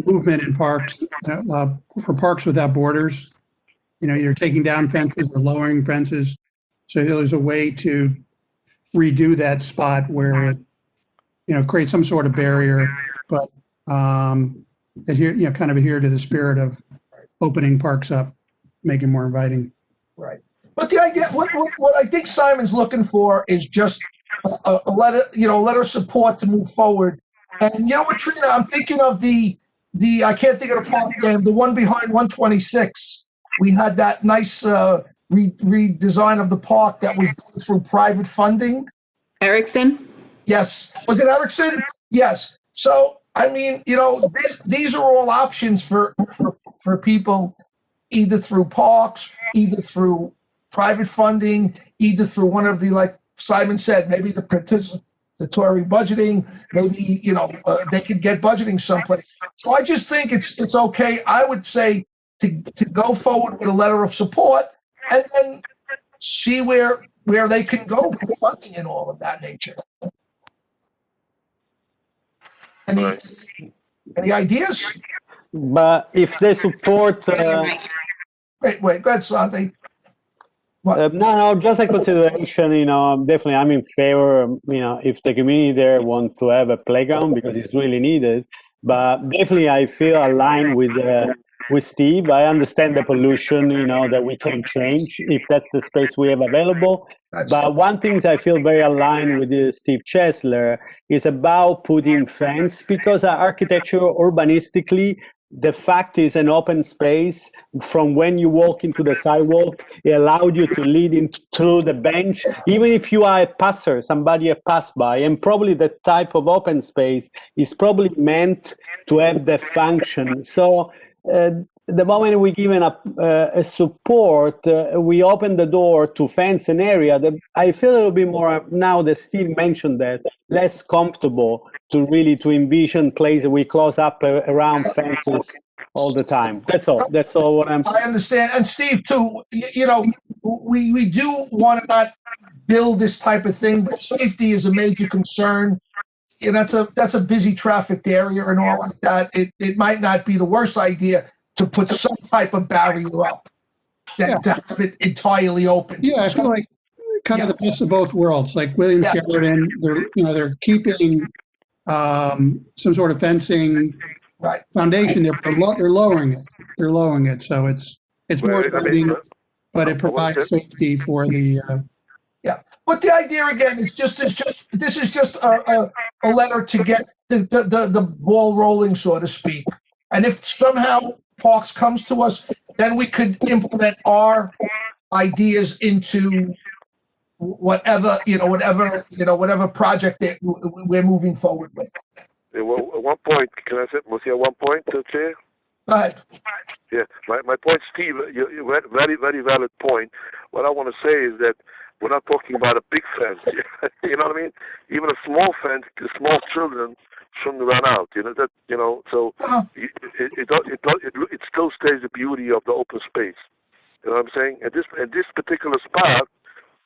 movement in parks for parks without borders. Either taking down fences or lowering fences. So there's a way to redo that spot where it create some sort of barrier, but adhere to the spirit of opening parks up, making more inviting. Right. But the idea, what I think Simon's looking for is just a letter of support to move forward. And what, Trina, I'm thinking of the I can't think of the park name, the one behind 126. We had that nice redesign of the park that was done through private funding. Erickson? Yes. Was it Erickson? Yes. So, I mean, these are all options for people, either through parks, either through private funding, either through one of the, like Simon said, maybe the participatory budgeting, maybe, they could get budgeting someplace. So I just think it's okay. I would say to go forward with a letter of support and then see where they can go for funding and all of that nature. Any ideas? But if they support... Wait, go ahead, Santi. No, just a consideration, definitely I'm in favor, if the community there want to have a playground because it's really needed. But definitely, I feel aligned with Steve. I understand the pollution, that we can change if that's the space we have available. But one thing I feel very aligned with Steve Chesler is about putting fence, because architecture, urbanistically, the fact is an open space. From when you walk into the sidewalk, it allowed you to lead in through the bench, even if you are a passer, somebody a pass by. And probably that type of open space is probably meant to have the function. So the moment we given a support, we open the door to fence an area that I feel a little bit more, now that Steve mentioned that, less comfortable to envision places we close up around fences all the time. That's all what I'm. I understand. And Steve, too, we do want to not build this type of thing, but safety is a major concern. That's a busy trafficked area and all like that. It might not be the worst idea to put some type of barrier up than to have it entirely open. Yeah, I feel like kind of the best of both worlds. Like William Sheridan, they're keeping some sort of fencing foundation there, but they're lowering it. They're lowering it, so it's more exciting, but it provides safety for the. But the idea again is this is just a letter to get the ball rolling, so to speak. And if somehow Parks comes to us, then we could implement our ideas into whatever project that we're moving forward with. Well, at one point, can I say, at one point, Chair? Go ahead. Yeah, my point, Steve, you very, very valid point. What I want to say is that we're not talking about a big fence. You know what I mean? Even a small fence, the small children shouldn't run out. So it still stays the beauty of the open space. You know what I'm saying? At this particular spot,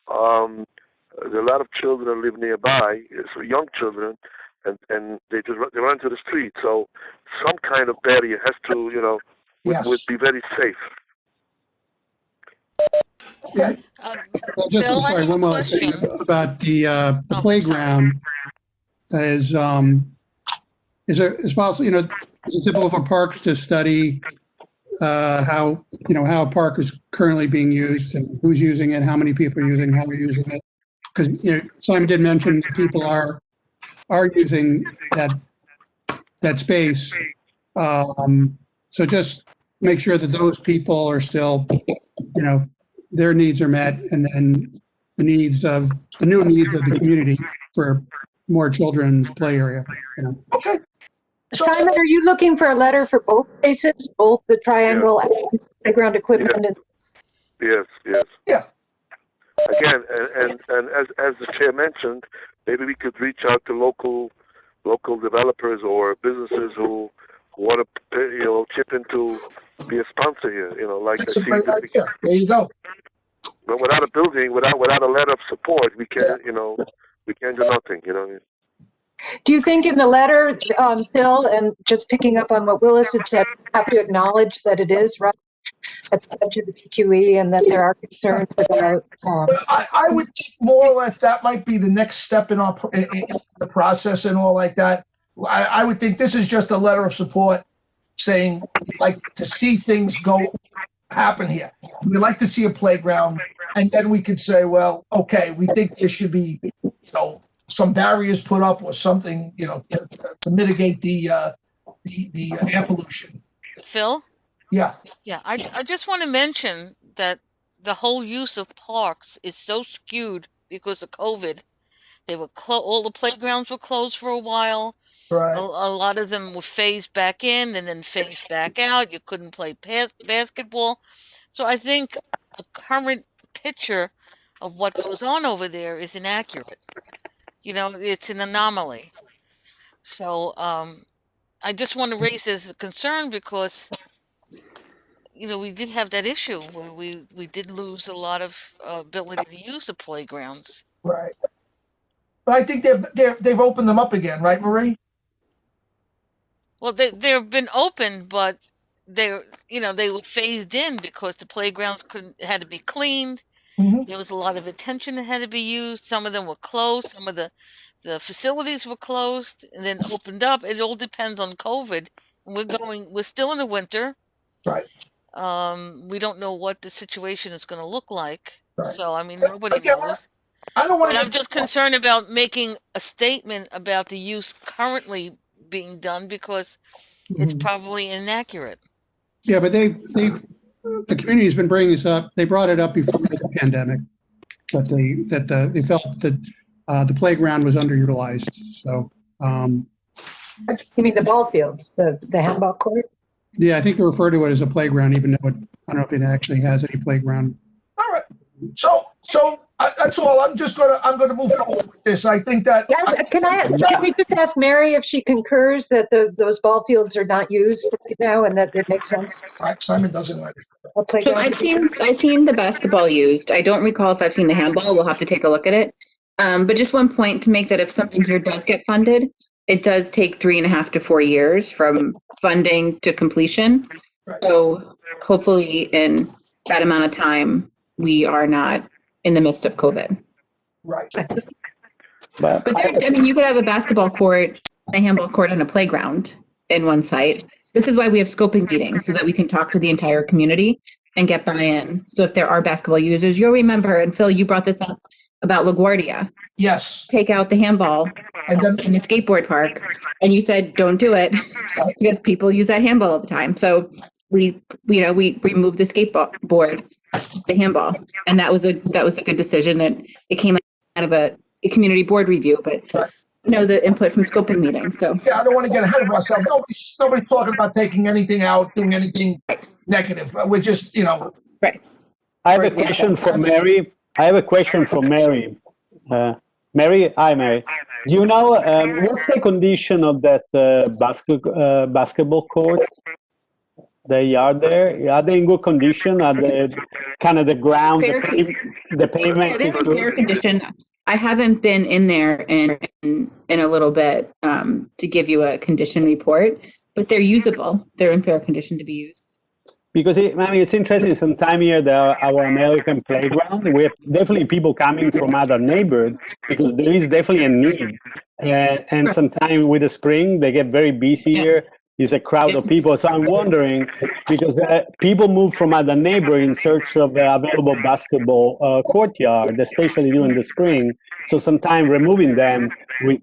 there are a lot of children that live nearby, so young children, and they run to the street. So some kind of barrier has to, would be very safe. Okay. Phil, I have one a more thing question. about the playground. Is possible? Is it typical for parks to study how a park is currently being used and who's using it, how many people are using, how they're using it? Because Simon did mention that people are using that space. So just make sure that those people are still, their needs are met, and then the new needs of the community for more children's play area. Okay. Simon, are you looking for a letter for both spaces, both the triangle and playground equipment? Yes. Yeah. Again, and as the chair mentioned, maybe we could reach out to local developers or businesses who want to chip into be a sponsor here. Like That's a great idea. There you go. But without a building, without a letter of support, we can't we can't do nothing. Do you think in the letter, Phil, and just picking up on what Willis had said, you have to acknowledge that it is right to the PQE and that there are concerns about? I would think more or less that might be the next step in the process and all like that. I would think this is just a letter of support saying we'd like to see things happen here. We'd like to see a playground, and then we could say, well, okay, we think there should be, some barriers put up or something, to mitigate the air pollution. Phil? Yeah. Yeah, I just want to mention that the whole use of parks is so skewed because of COVID. They were all the playgrounds were closed for a while. Right. A lot of them were phased back in and then phased back out. You couldn't play basketball. So I think a current picture of what goes on over there is inaccurate. It's an anomaly. So I just want to raise this as a concern because we did have that issue where we did lose a lot of ability to use the playgrounds. Right. But I think they've opened them up again, right, Marie? Well, they've been open, but they were phased in because the playgrounds had to be cleaned. Mm-hmm. There was a lot of attention that had to be used. Some of them were closed. Some of the the facilities were closed and then opened up. It all depends on COVID. We're still in the winter. Right. We don't know what the situation is going to look like. Right. So, I mean, nobody Again, knows. I don't want But to I'm just concerned about making a statement about the use currently being done because it's probably inaccurate. Yeah, but the community's been bringing this up. They brought it up before the pandemic, that they felt that the playground was underutilized. So, You mean the ball fields, the handball court? yeah, I think they refer to it as a playground, even though I don't know if it actually has any playground. All right. So that's all. I'm gonna move forward with this. I think that. Yeah, can we just ask Mary if she concurs that those ball fields are not used right now and that it makes sense? Simon doesn't like it. A So playground? I've seen the basketball used. I don't recall if I've seen the handball. We'll have to take a look at it. But just one point to make that if something here does get funded, it does take 3.5 to 4 years from funding to completion. Right. So hopefully in that amount of time, we are not in the midst of COVID. Right. But But I mean, you could have a basketball court, a handball court, and a playground in one site. This is why we have scoping meetings so that we can talk to the entire community and get buy-in. So if there are basketball users, you'll remember, and Phil, you brought this up about LaGuardia. Yes. Take out the handball And then in the skateboard park, and you said, don't do it because people use that handball all the time. So we removed the skateboard, the handball, and that was a good decision. And it came out of a community board review, but the input from scoping meetings. So yeah, I don't want to get ahead of ourselves. Nobody's talking about taking anything out, doing anything negative. We're just, right. I have a question for Mary. Mary, hi, Mary. Do you know what's the condition of that basketball court? The yard there, are they in good condition? Are they kind of the ground, the pavement? Yeah, they're in fair condition. I haven't been in there in a little bit to give you a condition report, but they're usable. They're in fair condition to be used. Because it's interesting. Sometime here, our American playground, we have definitely people coming from other neighborhoods because there is definitely a need. And sometimes with the spring, they get very busy here. It's a crowd of people. So I'm wondering, because people move from other neighborhoods in search of the available basketball courtyard, especially during the spring. So sometimes removing them, we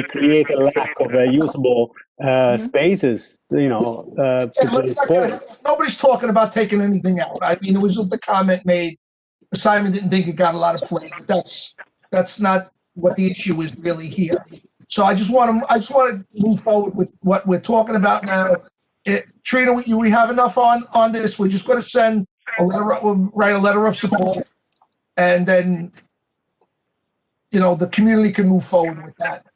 create a lack of usable spaces, to play sports. Nobody's talking about taking anything out. I mean, it was just a comment made. Simon didn't think it got a lot of play. That's not what the issue is really here. So I just want to move forward with what we're talking about now. Trina, we have enough on this. We're just going to send we'll write a letter of support, and then the community can move forward with that.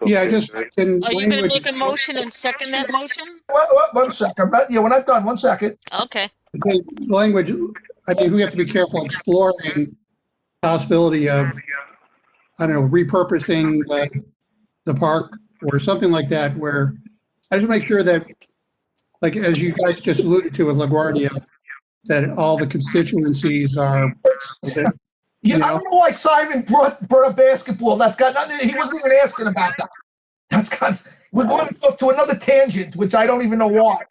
Yeah, just in Are you going to language, make a motion and second that motion? One second. We're not done. 1 second. Okay. language, I mean, we have to be careful exploring possibility of, I don't know, repurposing the park or something like that, where I just make sure that, like, as you guys just alluded to with LaGuardia, that all the constituencies are, Yeah, I don't know why Simon brought up basketball. That's got nothing. He wasn't even asking about that. We're going off to another tangent, which I don't even know why.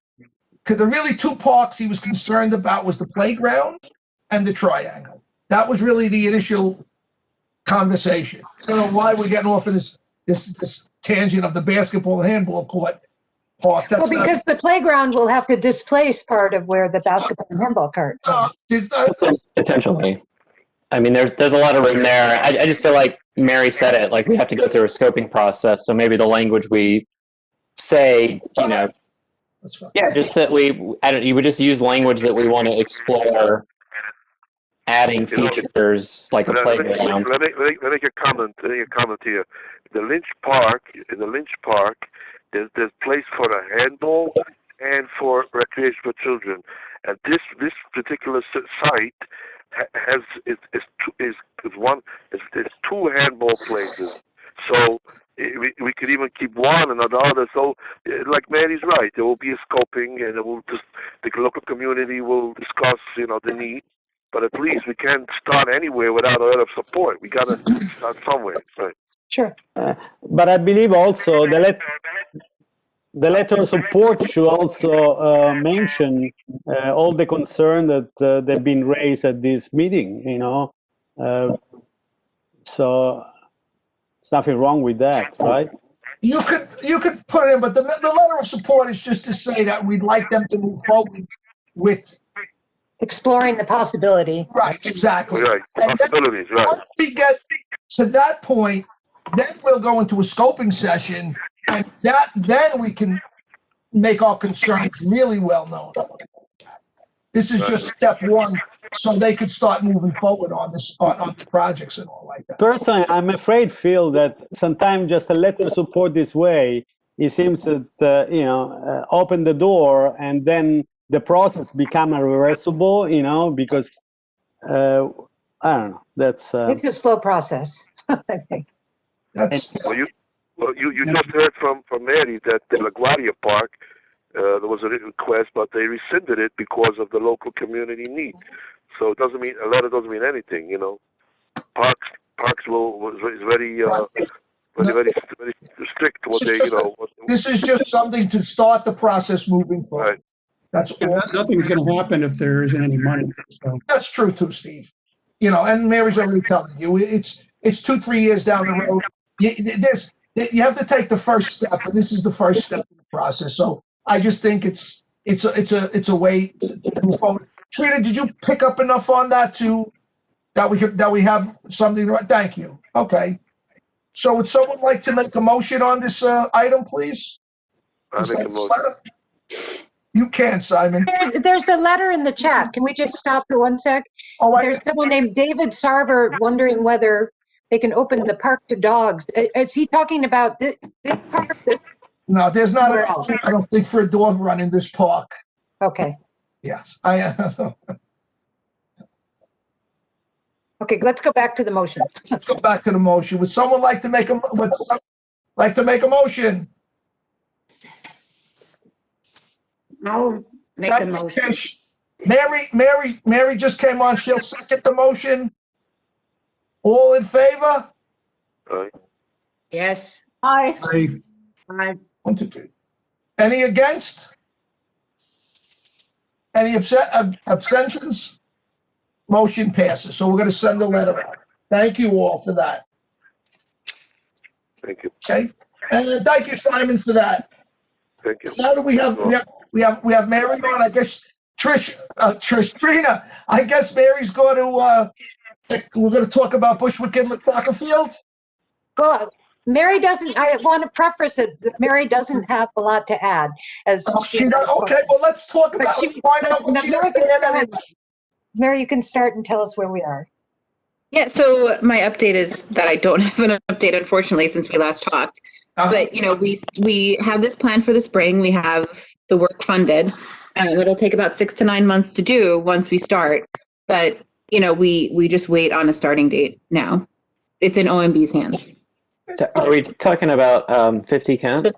Because the really two parks he was concerned about was the playground and the triangle. That was really the initial conversation. I don't know why we're getting off in this tangent of the basketball and handball court park. Because the playground will have to displace part of where the basketball and handball court. potentially. I mean, there's a lot of room there. I just feel like Mary said it, like we have to go through a scoping process. So maybe the language we say, That's fine. yeah, just that you would just use language that we want to explore adding features like a playground. Let me make a comment. Here. In the Lynch Park, there's place for a handball and for recreation for children. And this particular site is two handball places. So we could even keep one and another. So, like Mary's right, there will be a scoping, and the local community will discuss, the need. But at least we can't start anywhere without a lot of support. We got to start somewhere. Right. Sure. But I believe also the letter of support should also mention all the concern that they've been raised at this meeting. So there's nothing wrong with that, right? You could put it in, but the letter of support is just to say that we'd like them to move forward with. Exploring the possibility. Right, exactly. Right, And possibilities, right. once we get to that point, then we'll go into a scoping session, and then we can make our concerns really well known. This is just step one, so they could start moving forward on this on the projects and all like that. Personally, I'm afraid, Phil, that sometimes just a letter of support this way, it seems that open the door, and then the process become irreversible. Because I don't know. That's It's a slow process, I think. That's Well, you just heard from Mary that the LaGuardia Park, there was a request, but they rescinded it because of the local community need. So it doesn't mean, a letter doesn't mean anything, Parks is very, very strict what they, this is just something to start the process moving forward. Right. That's And all. nothing's going to happen if there isn't any money. So That's true too, Steve. And Mary's already telling you, it's 2-3 years down the road. You have to take the first step, and this is the first step in the process. So I just think it's a way to move forward. Trina, did you pick up enough on that that we have something right? Thank you. Okay. So would someone like to make a motion on this item, please? I make a motion. You can, Simon. There's a letter in the chat. Can we just stop for 1 sec? There's someone named David Sarver wondering whether they can open the park to dogs. Is he talking about this park? No, there's not. Where else? I don't think for a dog run in this park. Okay. Yes, Okay, let's go back to the motion. Let's go back to the motion. Would someone like to make a motion? I'll make a motion. Tish. Mary just came on. She'll second the motion. All in favor? Yes. Aye. Aye. 1, 2, 3. Any against? Any abstentions? Motion passes. So we're going to send a letter out. Thank you all for that. Thank you. Okay. And thank you, Simon, for that. Thank you. Now that we have Mary on, I guess Trina, I guess Mary's going to we're going to talk about Bushwick Inlet Soccer Field. Well, Mary doesn't, I want to preface it, that Mary doesn't have a lot to add. Okay, well, let's talk about find out what she has to add. Mary, you can start and tell us where we are. Yeah, so my update is that I don't have an update, unfortunately, since we last talked. But, we have this plan for the spring. We have the work funded. It'll take about 6 to 9 months to do once we start. But, we just wait on a starting date now. It's in OMB's hands. So are we talking about 50 Kent?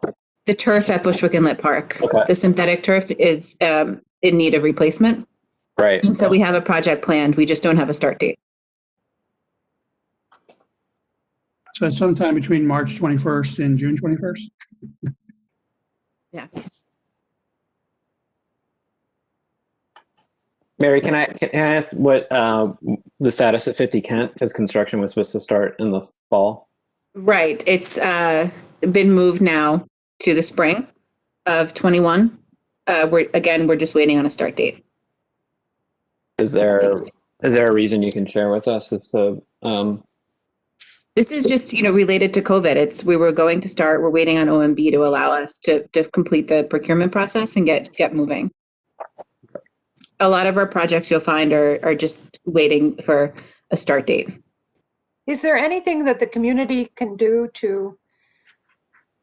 The turf at Bushwick Inlet Park. Okay. The synthetic turf is in need of replacement. Right. And so we have a project planned. We just don't have a start date. So it's sometime between March 21st and June 21st. Yeah. Mary, can I ask what the status at 50 Kent, because construction was supposed to start in the fall? Right. It's been moved now to the spring of 21. We're just waiting on a start date. Is there a reason you can share with us as to This is just, related to COVID. We were going to start, we're waiting on OMB to allow us to complete the procurement process and get moving. A lot of our projects you'll find are just waiting for a start date. Is there anything that the community can do to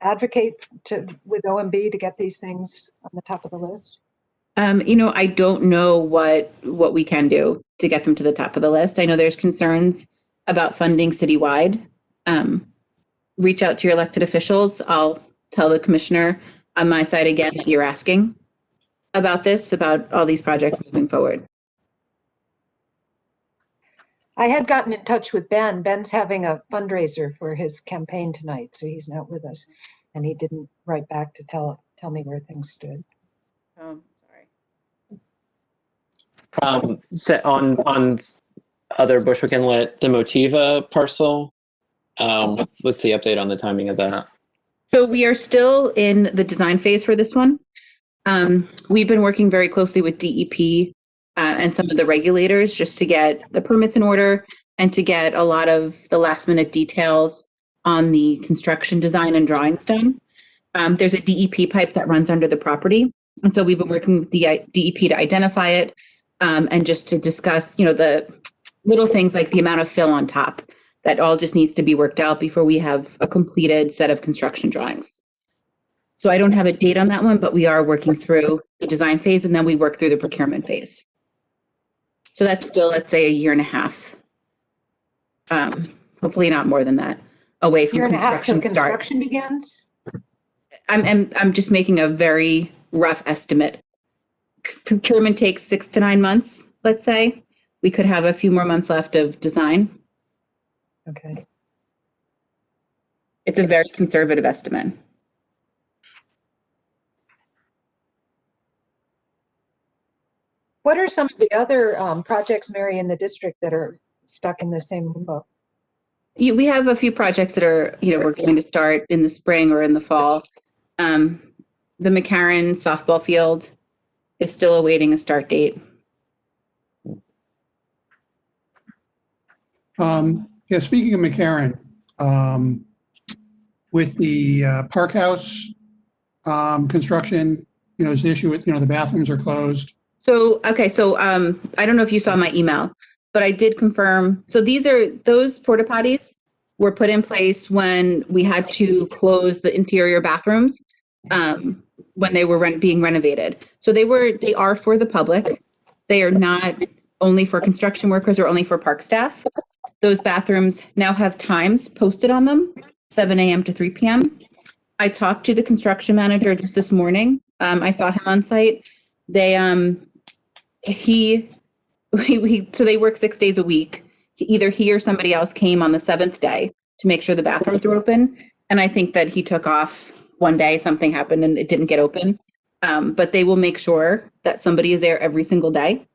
advocate with OMB to get these things on the top of the list? I don't know what we can do to get them to the top of the list. I know there's concerns about funding citywide. Reach out to your elected officials. I'll tell the commissioner on my side again that you're asking about all these projects moving forward. I had gotten in touch with Ben. Ben's having a fundraiser for his campaign tonight, so he's not with us. And he didn't write back to tell me where things stood. Oh, sorry. So on other Bushwick Inlet, the Motiva parcel, what's the update on the timing of that? So we are still in the design phase for this one. We've been working very closely with DEP and some of the regulators just to get the permits in order and to get a lot of the last minute details on the construction design and drawings done. There's a DEP pipe that runs under the property. And so we've been working with the DEP to identify it and just to discuss, the little things like the amount of fill on top. That all just needs to be worked out before we have a completed set of construction drawings. So I don't have a date on that one, but we are working through the design phase and then we work through the procurement phase. So that's still, let's say, a year and a half. Hopefully not more than that, away from Year and a half till construction start. construction begins? I'm just making a very rough estimate. Procurement takes 6 to 9 months, let's say. We could have a few more months left of design. Okay. It's a very conservative estimate. What are some of the other projects, Mary, in the district that are stuck in the same limbo? We have a few projects that are, we're going to start in the spring or in the fall. The McCarran softball field is still awaiting a start date. Yeah, speaking of McCarran, with the Park House construction, is the issue with, the bathrooms are closed. So, okay, so I don't know if you saw my email, but I did confirm. So those porta potties were put in place when we had to close the interior bathrooms when they were being renovated. So they are for the public. They are not only for construction workers or only for park staff. Those bathrooms now have times posted on them, 7 a.m. to 3 p.m. I talked to the construction manager just this morning. I saw him on site. So they work 6 days a week. Either he or somebody else came on the 7th day to make sure the bathrooms were open. And I think that he took off one day, something happened and it didn't get open. But they will make sure that somebody is there every single day.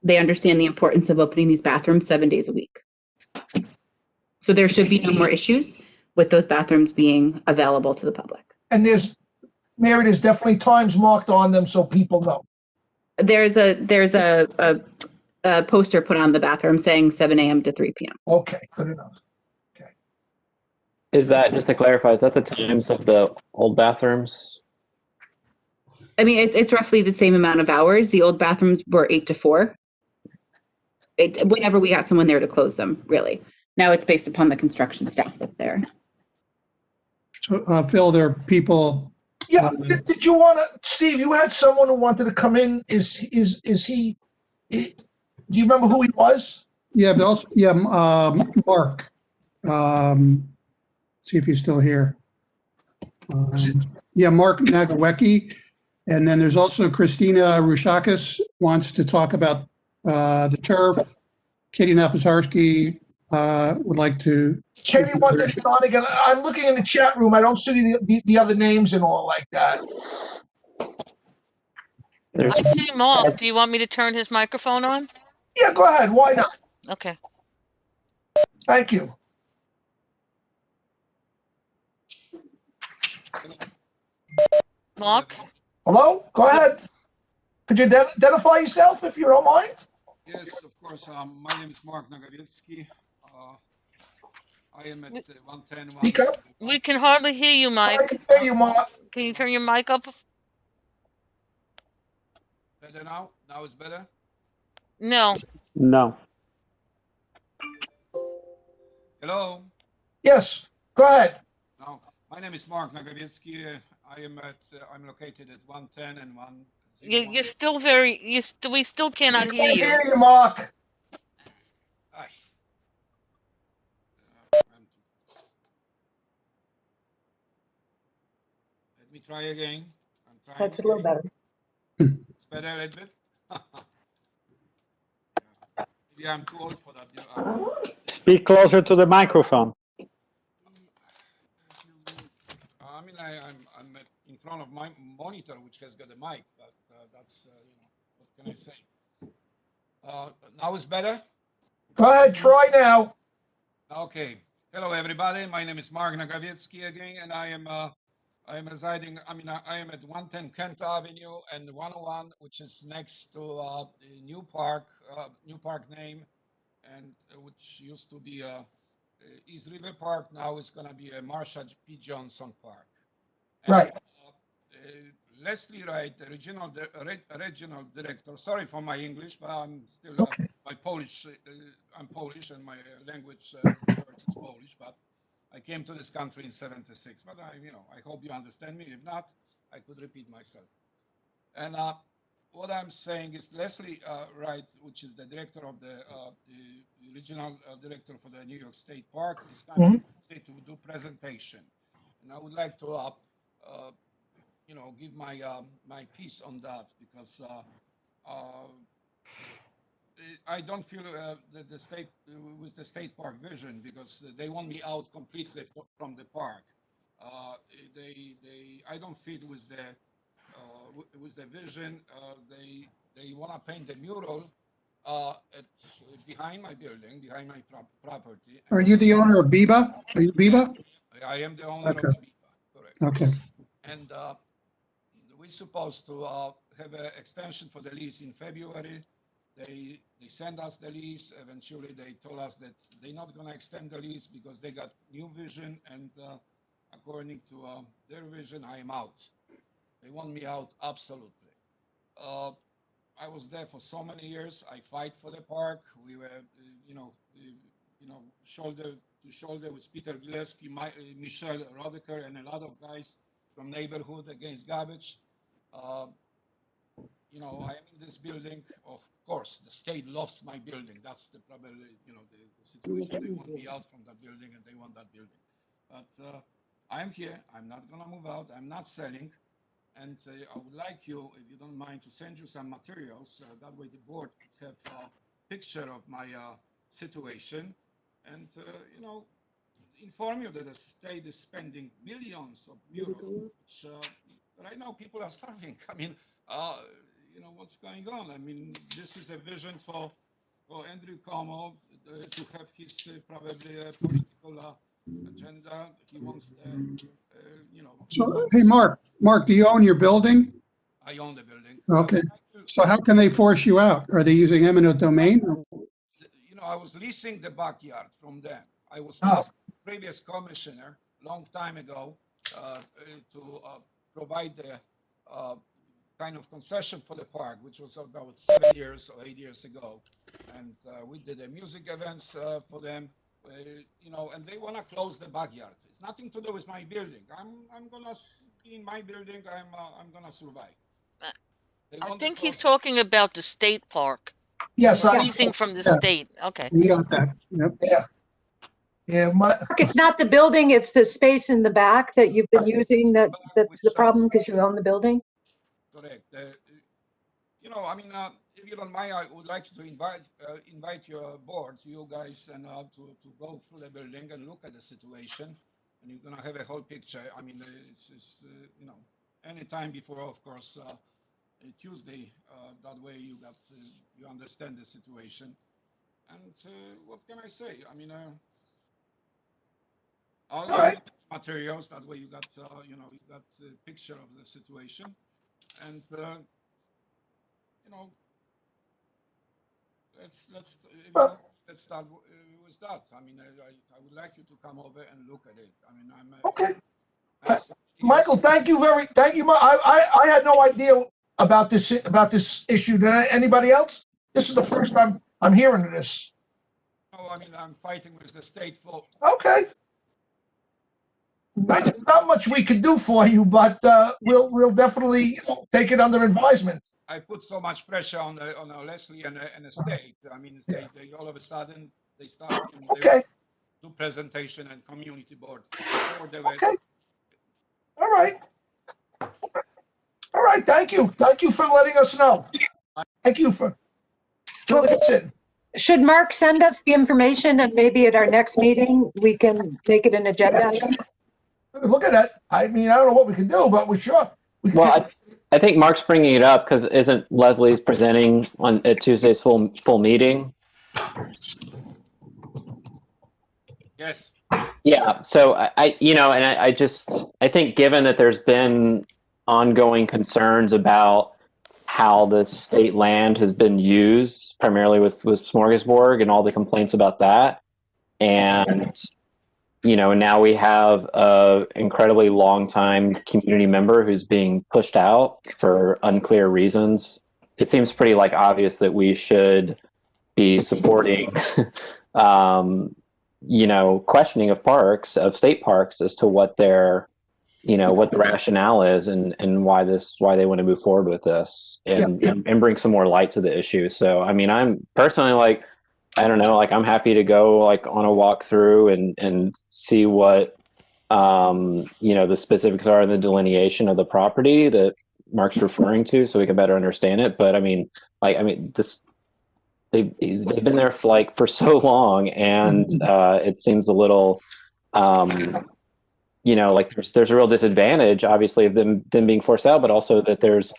They understand the importance of opening these bathrooms 7 days a week. So there should be no more issues with those bathrooms being available to the public. And there's definitely times marked on them so people know. There's a poster put on the bathroom saying 7 a.m. to 3 p.m. Okay, good enough. Is that, just to clarify, is that the times of the old bathrooms? I mean, it's roughly the same amount of hours. The old bathrooms were 8 to 4. Whenever we got someone there to close them, really. Now it's based upon the construction staff that's there. So, Phil, there are people. Yeah, did you want to, Steve, you had someone who wanted to come in. Is he, do you remember who he was? Yeah, but also, Mark. See if he's still here. Mark Nagawecki. And then there's also Christina Rushakis wants to talk about the turf. Katie Napatarski would like to. Katie wanted to get on again. I'm looking in the chat room. I don't see the other names and all like that. I see Mark. Do you want me to turn his microphone on? Yeah, go ahead. Why not? Okay. Thank you. Mark? Hello? Go ahead. Could you identify yourself if you don't mind? Yes, of course. My name is Mark Nagawiecki. I am at 110. Speak up. We can hardly hear you, Mike. I can hear you, Mark. Can you turn your mic up? Better now? Now it's better? No. No. Hello? Yes, go ahead. No. My name is Mark Nagawiecki. I'm located at 110 and 1. You're still we still cannot hear I you. hear you, Mark. Let me try again. I'm trying. That's a little better. It's better a little bit. Yeah, I'm too old for that. You Speak closer to the microphone. I mean, I'm in front of my monitor, which has got a mic, but that's, what can I say? Now it's better? Go ahead, try now. Okay. Hello, everybody. My name is Mark Nagowiecki again, and I am residing, I am at 110 Kent Avenue and 101, which is next to the New Park name, and which used to be East River Park. Now it's going to be a Marsha P. Johnson Park. And, Right. Leslie Wright, the regional director. Sorry for my English, but I'm still my Polish. I'm Polish, and my language first is Polish. But I came to this country in '76. But I hope you understand me. If not, I could repeat myself. And what I'm saying is Leslie Wright, which is the director of the regional director for the New York State Park, is coming to do presentation, and I would like to give my piece on that, because I don't feel that the state with the state park vision, because they want me out completely from the park. I don't fit with the vision. They want to paint the mural behind my building, behind my property. Are you the owner of Biba? Are you Biba? I am the owner of Okay. the Biba, correct. Okay. And we're supposed to have an extension for the lease in February. They send us the lease. Eventually, they told us that they're not going to extend the lease because they got new vision, and according to their vision, I am out. They want me out absolutely. I was there for so many years. I fight for the park. We were, shoulder to shoulder with Peter Gillespie, Michelle Robiker, and a lot of guys from neighborhood against garbage. I am in this building. Of course, the state lost my building. That's the probably, the situation. They want me out from that building, and they want that building. But I'm here. I'm not gonna move out. I'm not selling. And I would like you, if you don't mind, to send you some materials. That way the board could have a picture of my situation, and, inform you that the state is spending millions of euros, which right now people are starving. I mean, what's going on? I mean, this is a vision for Andrew Cuomo to have his probably political agenda. He wants, So, hey, Mark, do you own your building? I own the building. Okay. So how can they force you out? Are they using eminent domain? I was leasing the backyard from them. I was Oh. asked the previous commissioner long time ago to provide the kind of concession for the park, which was about 7 years or 8 years ago. And we did a music events for them, and they want to close the backyard. It's nothing to do with my building. I'm gonna be in my building. I'm gonna survive. They I want think to he's close. talking about the state park. Yes, He's I, leasing from the Yeah. state. Okay. You got that? Yep. yeah, It's not the building, it's the space in the back that you've been using that's the problem because you own the building? Correct. If you don't mind, I would like to invite your board, you guys, and to go through the building and look at the situation, and you're gonna have a whole picture. I mean, it's any time before, of course, Tuesday. That way, you understand the situation. And what can I say? I mean, I'll give you materials. That way, you got a picture of the situation, and let's start with that. I mean, I would like you to come over and look at it. I mean, okay. I'm Michael, thank you. I had no idea about this issue. Did anybody else? This is the first time I'm hearing of this. No, I mean, I'm fighting with the state for. Okay. Not much we can do for you, but we'll definitely take it under advisement. I put so much pressure on Leslie and the state. I mean, they all of a sudden they start Okay. do presentation and community board. Okay. All right. All right. Thank you. Thank you for letting us know. Thank you for filling us in. Should Mark send us the information and maybe at our next meeting, we can make it an agenda item? Look at that. I mean, I don't know what we can do, but we're sure. Well, I think Mark's bringing it up because isn't Leslie's presenting on at Tuesday's full meeting? Yes. Yeah. So I think given that there's been ongoing concerns about how the state land has been used, primarily with Smorgasburg and all the complaints about that, and now we have a incredibly long-time community member who's being pushed out for unclear reasons. It seems pretty obvious that we should be supporting, questioning of state parks as to what their, what the rationale is and why they want to move forward with this and bring some more light to the issue. So, I mean, I'm personally I don't know, I'm happy to go on a walk through and see what, the specifics are in the delineation of the property that Mark's referring to so we can better understand it. But they've been there for so long and it seems a little, there's a real disadvantage obviously of them being forced out, but also that there's,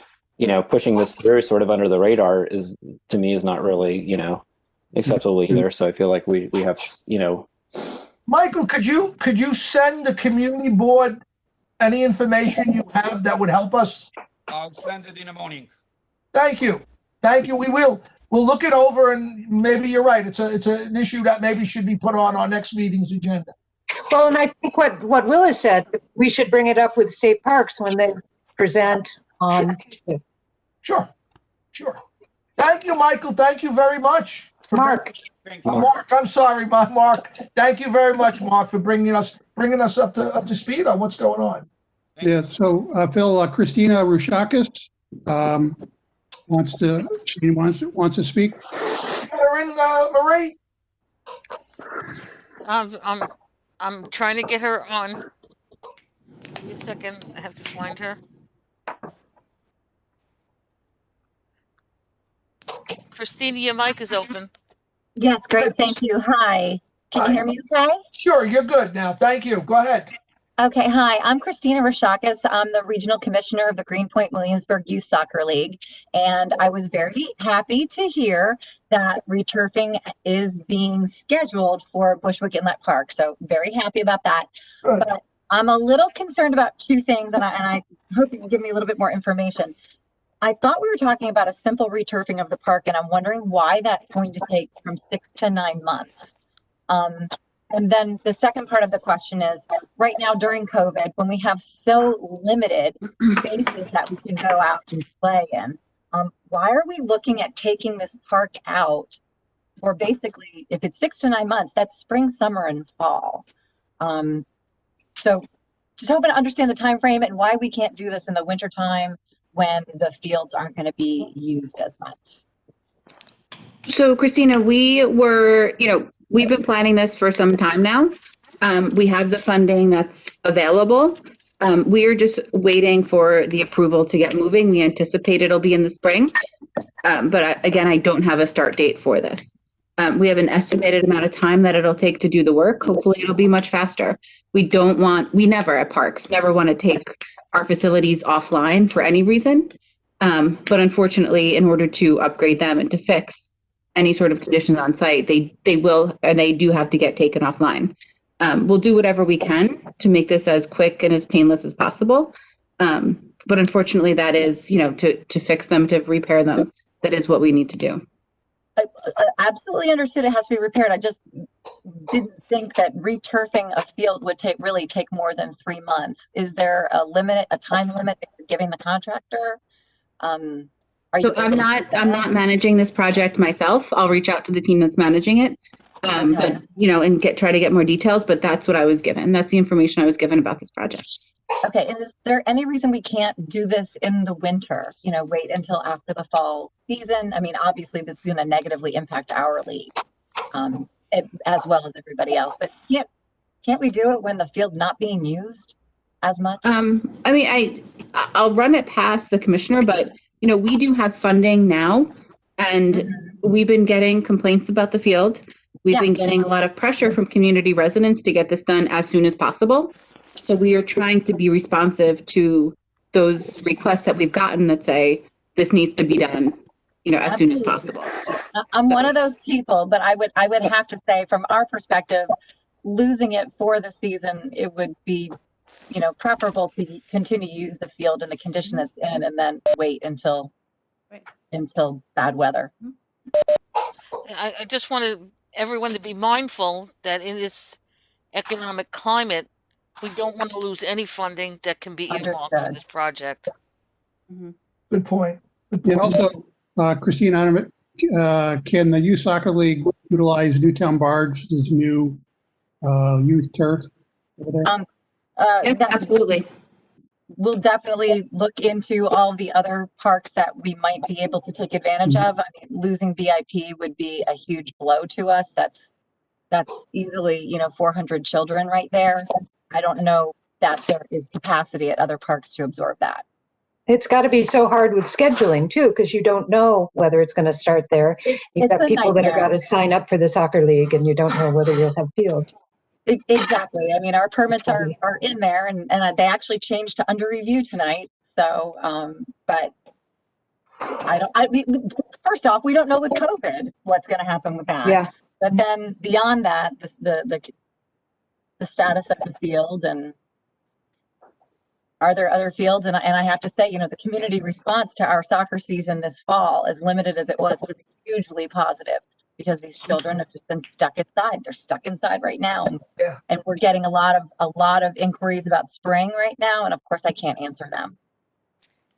pushing this through sort of under the radar is not really, acceptable either. So I feel like we have, Michael, could you send the community board any information you have that would help us? I'll send it in the morning. Thank you. We will. We'll look it over, and maybe you're right. It's an issue that maybe should be put on our next meeting's agenda. Well, and I think what Will has said, we should bring it up with state parks when they present on. Sure. Thank you, Michael. Thank you very much. Mark. Mark, I'm sorry, Mark. Thank you very much, Mark, for bringing us up to speed on what's going on. Yeah. So Phil, Christina Rushakis wants to speak. You're in, Marie. I'm trying to get her on. Give me a second. I have to find her. Christina, your mic is open. Yes, great. Thank you. Hi. Can you hear me okay? Sure, you're good now. Thank you. Go ahead. Okay. Hi, I'm Christina Rashakis. I'm the regional commissioner of the Greenpoint Williamsburg Youth Soccer League. And I was very happy to hear that returfing is being scheduled for Bushwick Inlet Park. So very happy about that. Good. But I'm a little concerned about two things, and I hope you can give me a little bit more information. I thought we were talking about a simple returfing of the park, and I'm wondering why that's going to take from 6 to 9 months. And then the second part of the question is, right now during COVID, when we have so limited spaces that we can go out and play in, why are we looking at taking this park out? Or basically, if it's 6 to 9 months, that's spring, summer, and fall. So just hoping to understand the time frame and why we can't do this in the wintertime when the fields aren't going to be used as much. So Christina, we've been planning this for some time now. We have the funding that's available. We are just waiting for the approval to get moving. We anticipate it'll be in the spring. But again, I don't have a start date for this. We have an estimated amount of time that it'll take to do the work. Hopefully it'll be much faster. We never at parks, never want to take our facilities offline for any reason. But unfortunately, in order to upgrade them and to fix any sort of conditions on site, they will, and they do have to get taken offline. We'll do whatever we can to make this as quick and as painless as possible. But unfortunately, that is, to fix them, to repair them, that is what we need to do. I absolutely understood it has to be repaired. I just didn't think that returfing a field would really take more than 3 months. Is there a time limit that you're giving the contractor? I'm not managing this project myself. I'll reach out to the team that's managing it. Okay. But and try to get more details, but that's what I was given. That's the information I was given about this project. Okay. And is there any reason we can't do this in the winter? Wait until after the fall season? I mean, obviously this is going to negatively impact our league, as well as everybody else, but can't we do it when the field's not being used as much? I'll run it past the commissioner, but we do have funding now, and we've been getting complaints about the field. We've been getting a lot of pressure from community residents to get this done as soon as possible. So we are trying to be responsive to those requests that we've gotten that say this needs to be done, as soon as possible. I'm one of those people, but I would have to say from our perspective, losing it for the season, it would be, preferable to continue to use the field in the condition it's in and then wait until bad weather. I just wanted everyone to be mindful that in this economic climate, we don't want to lose any funding that can be earmarked for this project. Good point. And also, Christine, can the youth soccer league utilize Newtown Barge's new youth turf over there? Yes, absolutely. We'll definitely look into all the other parks that we might be able to take advantage of. I mean, losing VIP would be a huge blow to us. That's easily, 400 children right there. I don't know that there is capacity at other parks to absorb that. It's got to be so hard with scheduling too, because you don't know whether it's going to start there. You've got people that have got to sign up for the soccer league, and you don't know whether you'll have fields. Exactly. I mean, our permits are in there, and they actually changed to under review tonight. So, but first off, we don't know with COVID what's going to happen with that. Yeah. But then beyond that, the status of the field, and are there other fields? And I have to say, the community response to our soccer season this fall, as limited as it was hugely positive, because these children have just been stuck inside. They're stuck inside right now. And we're getting a lot of inquiries about spring right now. And of course, I can't answer them.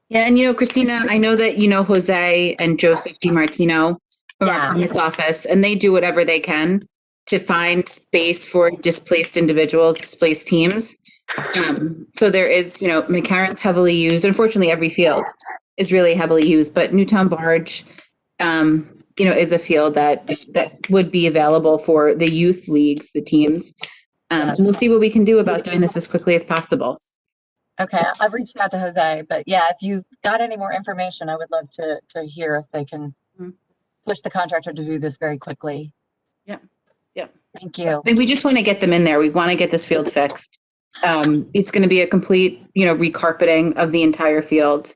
Yeah. And, Christina, I know that, Jose and Joseph DiMartino from our permits office, and they do whatever they can to find space for displaced individuals, displaced teams. So there is, McCarran's heavily used. Unfortunately, every field is really heavily used, but Newtown Barge, is a field that would be available for the youth leagues, the teams. And we'll see what we can do about doing this as quickly as possible. Okay, I've reached out to Jose, but if you've got any more information, I would love to hear if they can push the contractor to do this very quickly. Yeah. Thank you. And we just want to get them in there. We want to get this field fixed. It's going to be a complete, recarpeting of the entire field.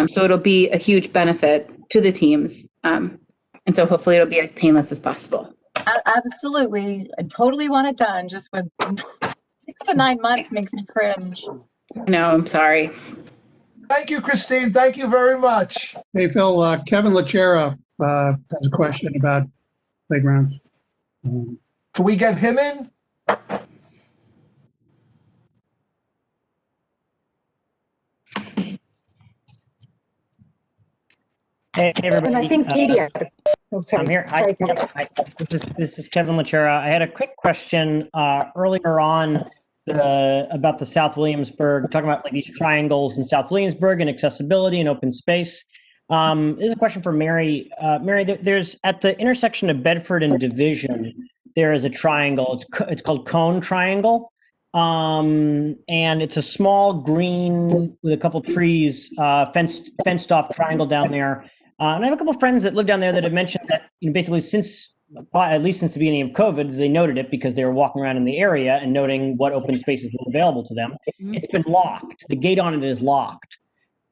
So it'll be a huge benefit to the teams. And so hopefully it'll be as painless as possible. Absolutely. I totally want it done. Just with 6 to 9 months makes me cringe. No, I'm sorry. Thank you, Christine. Thank you very much. Hey, Phil, Kevin Lachera has a question about playgrounds. Can we get him in? Hey, everybody. And I think Katie, I'm here. Hi. This is Kevin Lachera. I had a quick question earlier on about the South Williamsburg, talking about these triangles in South Williamsburg and accessibility and open space. This is a question for Mary. Mary, there's at the intersection of Bedford and Division, there is a triangle. It's called Cone Triangle. And it's a small green with a couple trees, fenced off triangle down there. And I have a couple of friends that live down there that have mentioned that, basically at least since the beginning of COVID, they noted it because they were walking around in the area and noting what open spaces were available to them. It's been locked. The gate on it is locked.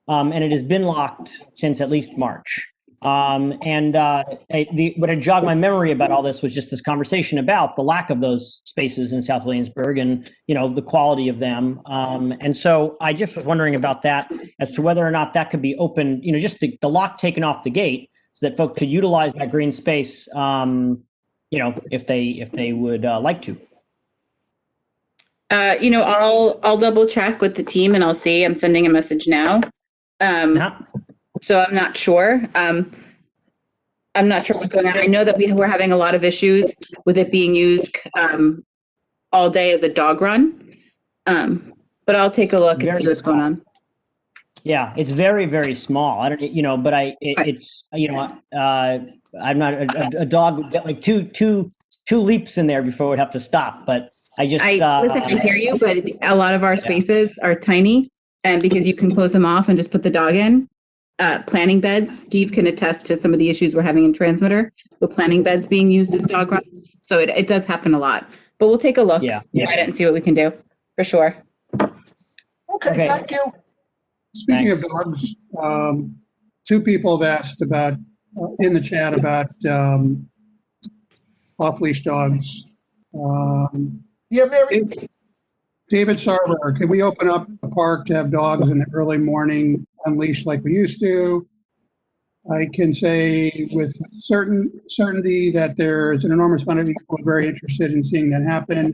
And it has been locked since at least March. What had jogged my memory about all this was just this conversation about the lack of those spaces in South Williamsburg and, the quality of them. And so I just was wondering about that as to whether or not that could be open, just the lock taken off the gate so that folks could utilize that green space, if they would like to. I'll double check with the team and I'll see. I'm sending a message now. So I'm not sure. I'm not sure what's going on. I know that we're having a lot of issues with it being used all day as a dog run. But I'll take a look and see what's going on. Yeah, it's very, very small. I don't, but I'm not a dog would get like two leaps in there before it would have to stop. But I hear you, but a lot of our spaces are tiny, and because you can close them off and just put the dog in. planting beds. Steve can attest to some of the issues we're having in transmitter with planting beds being used as dog runs. So it does happen a lot, but we'll take a look at it and see what we can do for sure. Okay, thank you. Speaking of dogs, two people have asked about, in the chat about off-leash dogs. Yeah, Mary. David Sarver, can we open up a park to have dogs in the early morning unleashed like we used to? I can say with certainty that there is an enormous amount of people very interested in seeing that happen.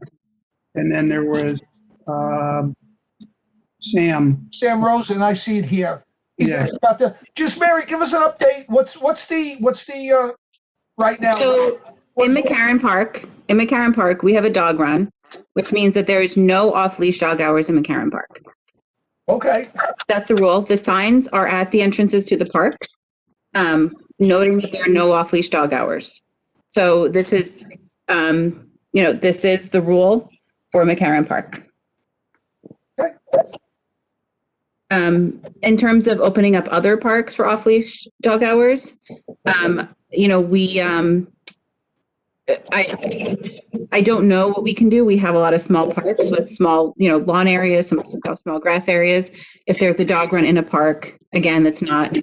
And then there was Sam Rosen, I see it here. He's Yeah. about to, just Mary, give us an update. What's the right now? So in McCarran Park, we have a dog run, which means that there is no off-leash dog hours in McCarran Park. Okay. That's the rule. The signs are at the entrances to the park, noting that there are no off-leash dog hours. So this is, this is the rule for McCarran Park. Okay. In terms of opening up other parks for off-leash dog hours, I don't know what we can do. We have a lot of small parks with small, lawn areas, some small grass areas. If there's a dog run in a park, again, that's not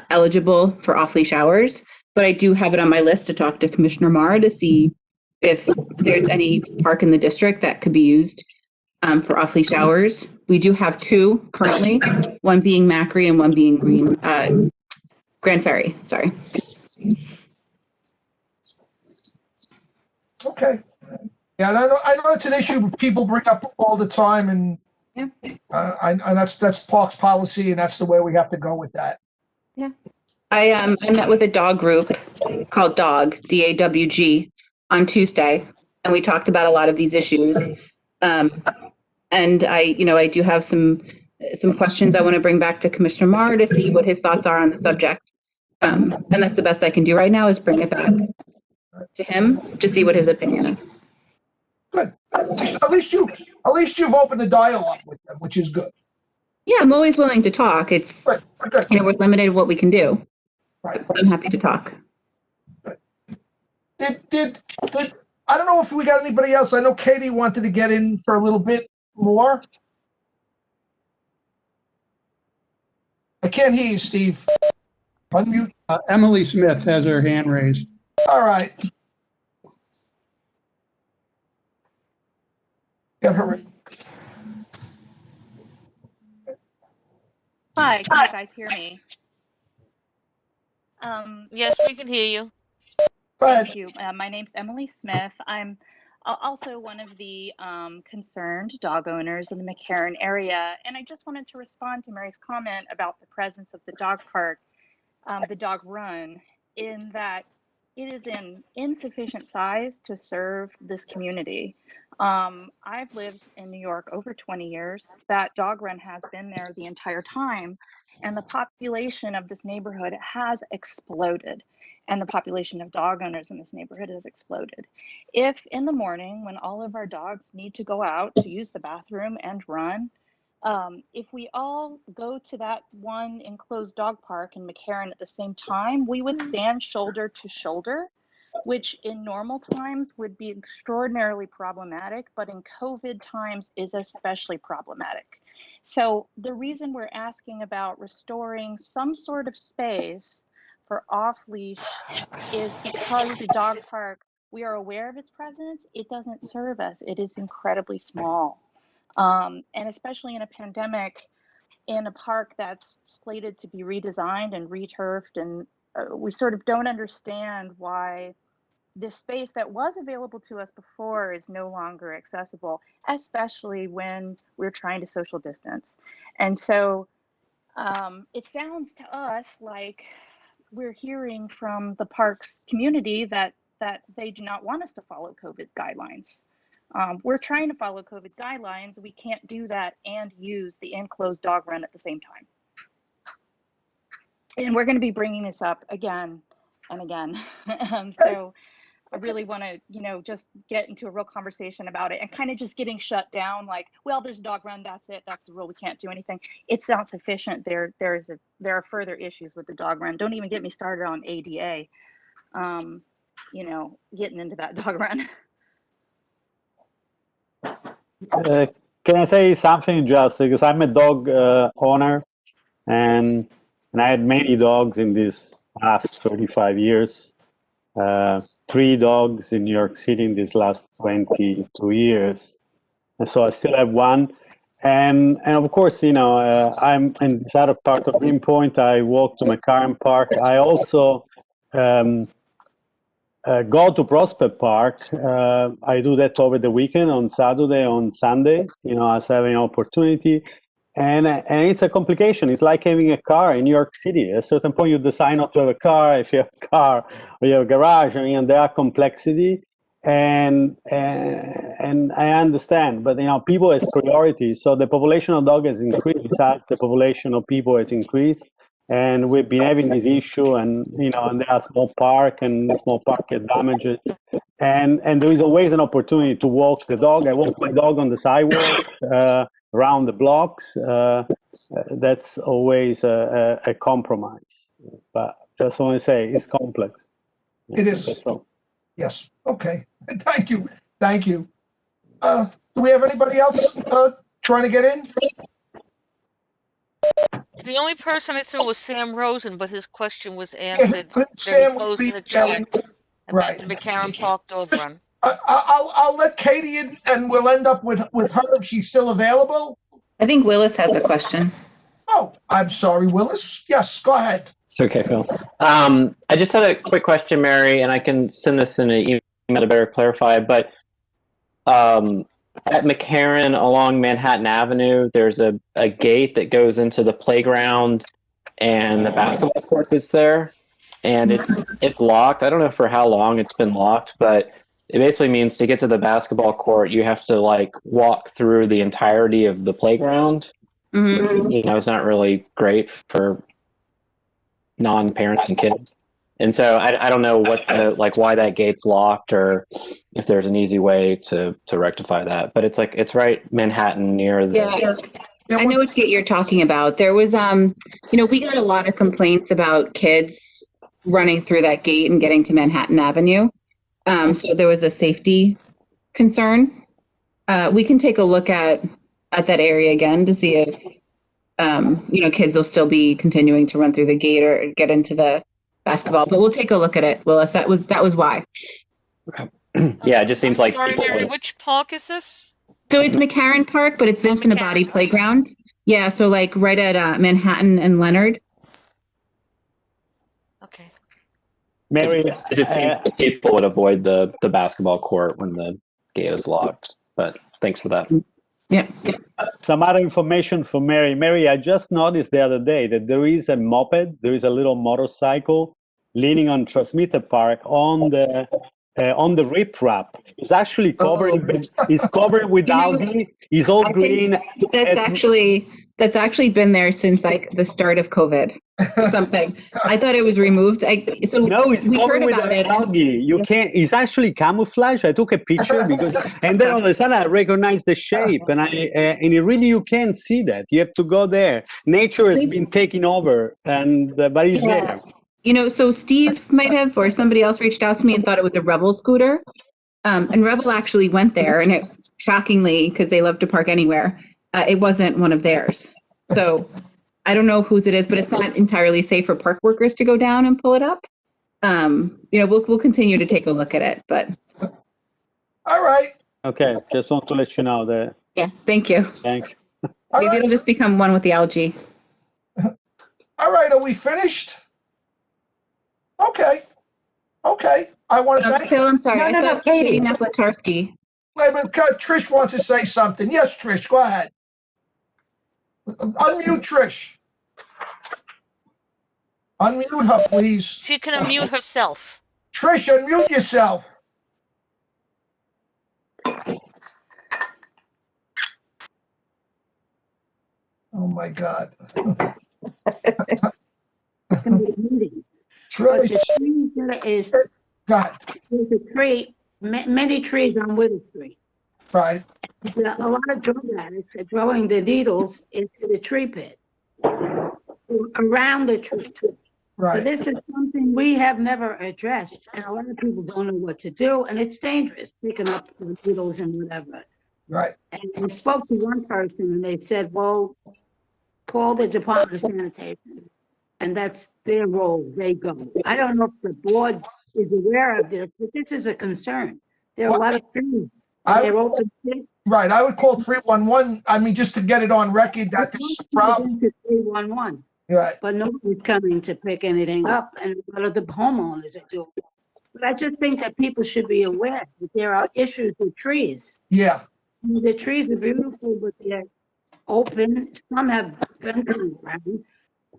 eligible for off-leash hours. But I do have it on my list to talk to Commissioner Marr to see if there's any park in the district that could be used for off-leash hours. We do have two currently, one being Macri and one being Grand Ferry. Sorry. Okay. Yeah, and I know it's an issue people bring up all the time, and and that's Parks policy, and that's the way we have to go with that. Yeah. I met with a dog group called DAWG, on Tuesday, and we talked about a lot of these issues. And I do have some questions I want to bring back to Commissioner Marr to see what his thoughts are on the subject. And that's the best I can do right now, is bring it back to him to see what his opinion is. Good. At least you've opened the dialogue with them, which is good. Yeah, I'm always willing to talk. It's right. We're limited in what we can do. Right. I'm happy to talk. Did I don't know if we got anybody else. I know Katie wanted to get in for a little bit more. I can't hear you, Steve. Unmute. Emily Smith has her hand raised. All right. Get her. Hi, can you guys hear me? Yes, we can hear you. Thank you. My name's Emily Smith. I'm also one of the concerned dog owners in the McCarran area, and I just wanted to respond to Mary's comment about the presence of the dog park, the dog run, in that it is in insufficient size to serve this community. I've lived in New York over 20 years. That dog run has been there the entire time, and the population of this neighborhood has exploded, and the population of dog owners in this neighborhood has exploded. If in the morning, when all of our dogs need to go out to use the bathroom and run, if we all go to that one enclosed dog park in McCarran at the same time, we would stand shoulder to shoulder, which in normal times would be extraordinarily problematic, but in COVID times is especially problematic. So the reason we're asking about restoring some sort of space for off-leash is because the dog park, we are aware of its presence. It doesn't serve us. It is incredibly small. And especially in a pandemic, in a park that's slated to be redesigned and returfed, and we sort of don't understand why this space that was available to us before is no longer accessible, especially when we're trying to social distance. And so it sounds to us like we're hearing from the parks community that they do not want us to follow COVID guidelines. We're trying to follow COVID guidelines. We can't do that and use the enclosed dog run at the same time. And we're going to be bringing this up again and again. I really want to, just get into a real conversation about it, and kind of just getting shut down like, well, there's a dog run, that's it, that's the rule, we can't do anything. It's not sufficient. There are further issues with the dog run. Don't even get me started on ADA. Getting into that dog run. Can I say something, just because I'm a dog owner, and I had many dogs in these past 35 years. 3 dogs in New York City in these last 22 years. And so I still have one. And of course, I'm in this other part of Greenpoint. I walk to McCarran Park. I also go to Prospect Park. I do that over the weekend, on Saturday, on Sunday, as I have an opportunity. And it's a complication. It's like having a car in New York City. At a certain point, you decide not to have a car. If you have a car or you have a garage, there are complexity. And I understand, but people has priorities. So the population of dogs has increased as the population of people has increased. And we've been having this issue, and and there are small park get damaged, and there is always an opportunity to walk the dog. I walk my dog on the sidewalk around the blocks. That's always a compromise. But just want to say it's complex. It is. Yes. Okay. Thank you. Do we have anybody else trying to get in? The only person I threw was Sam Rosen, but his question was answered. Sam Very close would in be the chat right. about the McCarran Park dog run. I'll let Katie in, and we'll end up with her if she's still available. I think Willis has a question. Oh, I'm sorry, Willis. Yes, go ahead. It's okay, Phil. I just had a quick question, Mary, and I can send this in an email to better clarify. But at McCarran along Manhattan Avenue, there's a gate that goes into the playground and the basketball court that's there, and it's locked. I don't know for how long it's been locked, but it basically means to get to the basketball court, you have to walk through the entirety of the playground. Mm-hmm. It's not really great for non-parents and kids. And so I don't know what why that gate's locked, or if there's an easy way to rectify that. But it's right Manhattan near the. Yeah. I know what gate you're talking about. There was we got a lot of complaints about kids running through that gate and getting to Manhattan Avenue. So there was a safety concern. We can take a look at that area again to see if kids will still be continuing to run through the gate or get into the basketball, but we'll take a look at it, Willis. That was why. Okay. Yeah, it just seems like. Sorry, Mary, which park is this? So it's McCarran Park, but it's Vincent Abadi Playground. Yeah, so right at Manhattan and Leonard. Okay. Mary, it just seems that people would avoid the basketball court when the gate is locked. But thanks for that. Yeah. Some other information for Mary. Mary, I just noticed the other day that there is a moped, there is a little motorcycle leaning on Transmitter Park on the riprap. It's actually covered. It's covered with algae. It's all green. That's actually been there since the start of COVID or something. I thought it was removed. No, it's covered with algae. You can't. It's actually camouflage. I took a picture and then all of a sudden I recognized the shape, and you can't see that. You have to go there. Nature has been taken over, but it's there. So Steve might have, or somebody else reached out to me and thought it was a Rebel scooter. And Rebel actually went there, and it shockingly, because they love to park anywhere, it wasn't one of theirs. So I don't know whose it is, but it's not entirely safe for park workers to go down and pull it up. We'll continue to take a look at it, but. All right. Okay, just want to let you know that. Yeah, thank you. Thanks. Maybe it'll just become one with the algae. All right, are we finished? Okay. I want to thank Phil, I'm sorry. No, Katie. Naplatarski. Wait a minute, Trish wants to say something. Yes, Trish, go ahead. Unmute Trish. Unmute her, please. She can unmute herself. Trish, unmute yourself. Oh my God. Trish. But the thing is, God. there's a tree, many trees on Witter Street. Right. A lot of drug addicts are throwing the needles into the tree pit, around the tree. So Right. this is something we have never addressed, and a lot of people don't know what to do, and it's dangerous, picking up the needles and whatever. Right. And we spoke to one person, and they said, well, call the Department of Sanitation, and that's their role, they go. I don't know if the board is aware of this, but this is a concern. There are a lot of trees, and they're open pit. Right, I would call 311, I mean, just to get it on record that this is a problem. 311. Right. But nobody's coming to pick anything up, and a lot of the homeowners are doing it. But I just think that people should be aware that there are issues with trees. Yeah. The trees are beautiful, but they're open. Some have fences around,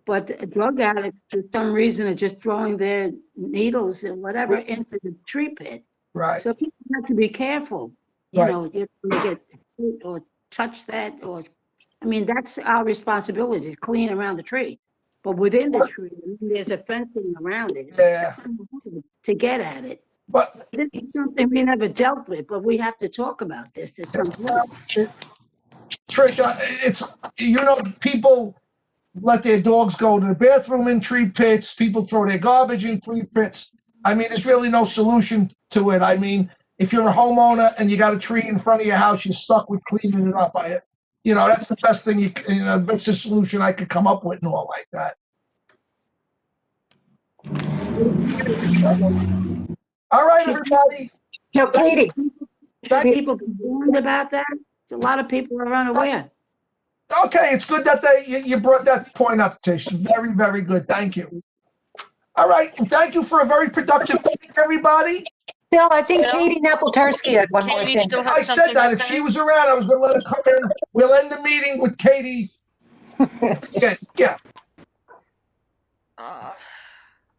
but drug addicts, for some reason, are just throwing their needles and whatever into the tree pit. Right. So people have to be careful. You Right. know, you get hit or touch that, or, I mean, that's our responsibility, to clean around the tree. But within the tree, there's a fencing around it. Yeah. To get at it. But this is something we never dealt with, but we have to talk about this at some point. Trish, it's, you know, people let their dogs go to the bathroom in tree pits. People throw their garbage in tree pits. I mean, there's really no solution to it. I mean, if you're a homeowner and you got a tree in front of your house, you're stuck with cleaning it up. You know, that's the best thing you know, that's the solution I could come up with and all like that. All right, everybody. No, Katie. People concerned about that. A lot of people are unaware. Okay, it's good that you brought that point up, Tish. Very, very good. Thank you. All right, thank you for a very productive meeting, everybody. Bill, I think Katie Napoltarsky had one more thing. I said that if she was around, I was going to let her come in. We'll end the meeting with Katie. Yeah.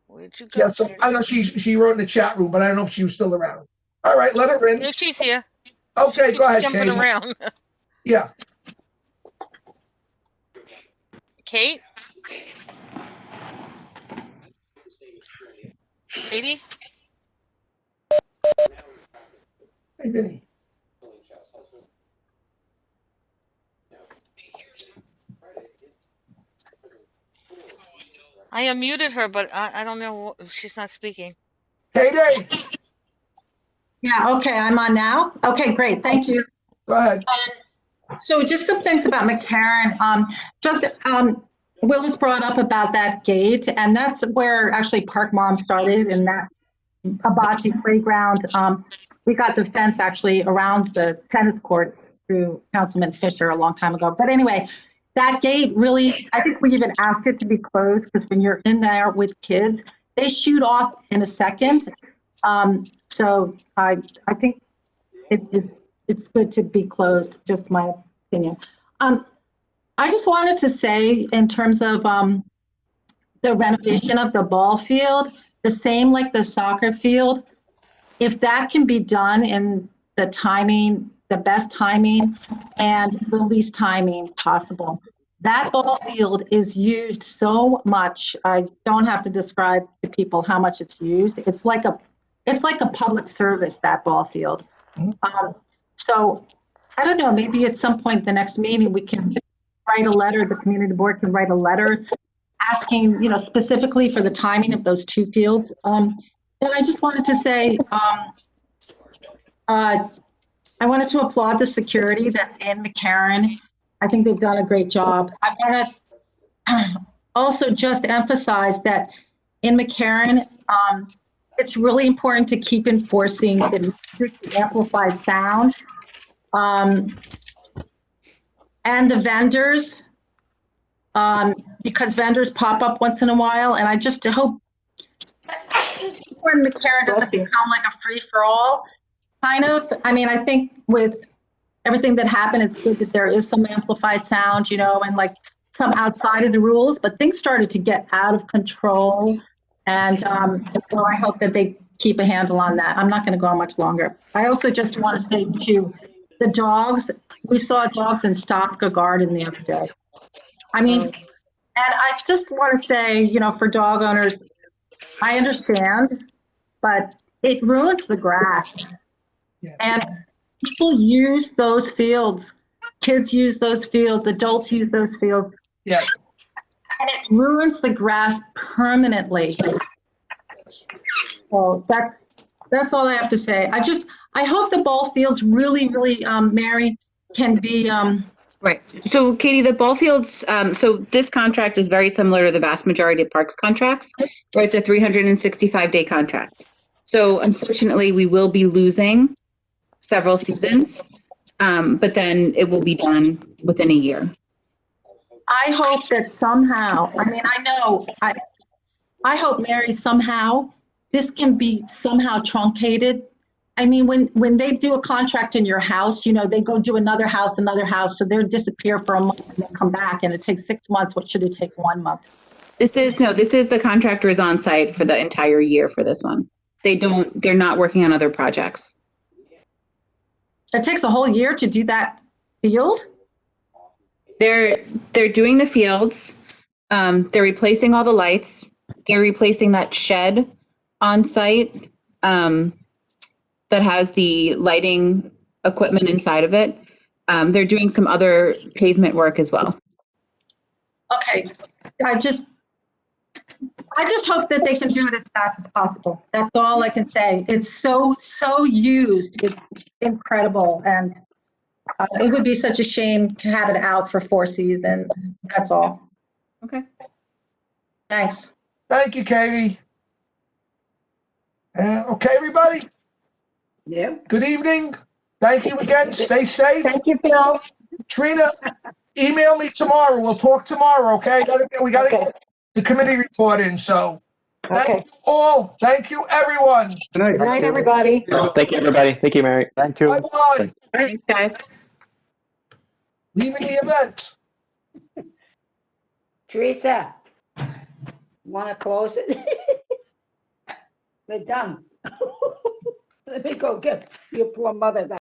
Where'd you go? Yeah, so I know she wrote in the chat room, but I don't know if she was still around. All right, let her in. No, she's here. Okay, go ahead, Jumping Katie. around. Yeah. Kate? Katie? Hey, Vinny. I unmuted her, but I don't know if she's not speaking. Katie. Yeah, okay, I'm on now. Okay, great, thank you. Go ahead. So just some things about McCarran. Will has brought up about that gate, and that's where actually Park Mom started in that Abachi playground. We got the fence actually around the tennis courts through Councilman Fisher a long time ago. But anyway, that gate really, I think we even asked it to be closed because when you're in there with kids, they shoot off in a second. So I think it's good to be closed, just my opinion. I just wanted to say in terms of the renovation of the ball field, the same like the soccer field, if that can be done in the timing, the best timing and the least timing possible. That ball field is used so much. I don't have to describe to people how much it's used. It's like a public service, that ball field. So I don't know, maybe at some point the next meeting we can write a letter, the community board can write a letter asking, specifically for the timing of those two fields. And I just wanted to say, I wanted to applaud the security that's in McCarran. I think they've done a great job. I want to also just emphasize that in McCarran, it's really important to keep enforcing the amplified sound. And the vendors, because vendors pop up once in a while, and I just hope when McCarran doesn't become like a free-for-all, kind of. I mean, I think with everything that happened, it's good that there is some amplified sound, and like some outside of the rules, but things started to get out of control. And so I hope that they keep a handle on that. I'm not going to go on much longer. I also just want to say to the dogs, we saw dogs in Stopka Garden the other day. I mean, and I just want to say, for dog owners, I understand, but it ruins the grass. Yeah. And people use those fields. Kids use those fields, adults use those fields. Yes. And it ruins the grass permanently. So that's all I have to say. I hope the ball fields really, Mary, can be, Right. So Katie, the ball fields, so this contract is very similar to the vast majority of parks contracts, where it's a 365-day contract. So unfortunately, we will be losing several seasons, but then it will be done within a year. I hope that somehow, I hope, Mary, somehow this can be somehow truncated. I mean, when they do a contract in your house, they go do another house, so they'll disappear for a month and then come back, and it takes 6 months. What should it take 1 month? This is the contractor is on site for the entire year for this one. They're not working on other projects. It takes a whole year to do that field? They're doing the fields. They're replacing all the lights. They're replacing that shed on site that has the lighting equipment inside of it. They're doing some other pavement work as well. Okay, I just hope that they can do it as fast as possible. That's all I can say. It's so used. It's incredible, and it would be such a shame to have it out for 4 seasons. That's all. Okay. Thanks. Thank you, Katie. Okay, everybody. Yeah. Good evening. Thank you again. Stay safe. Thank you, Phil. Trina, email me tomorrow. We'll talk tomorrow, okay? We got to get the committee report in, so. Thank you all. Thank you, everyone. Good night. Good night, everybody. Thank you, everybody. Thank you, Mary. Thank you. Bye-bye. Thanks, guys. Leaving the event. Teresa, want to close it? We're done. Let me go get your poor mother back.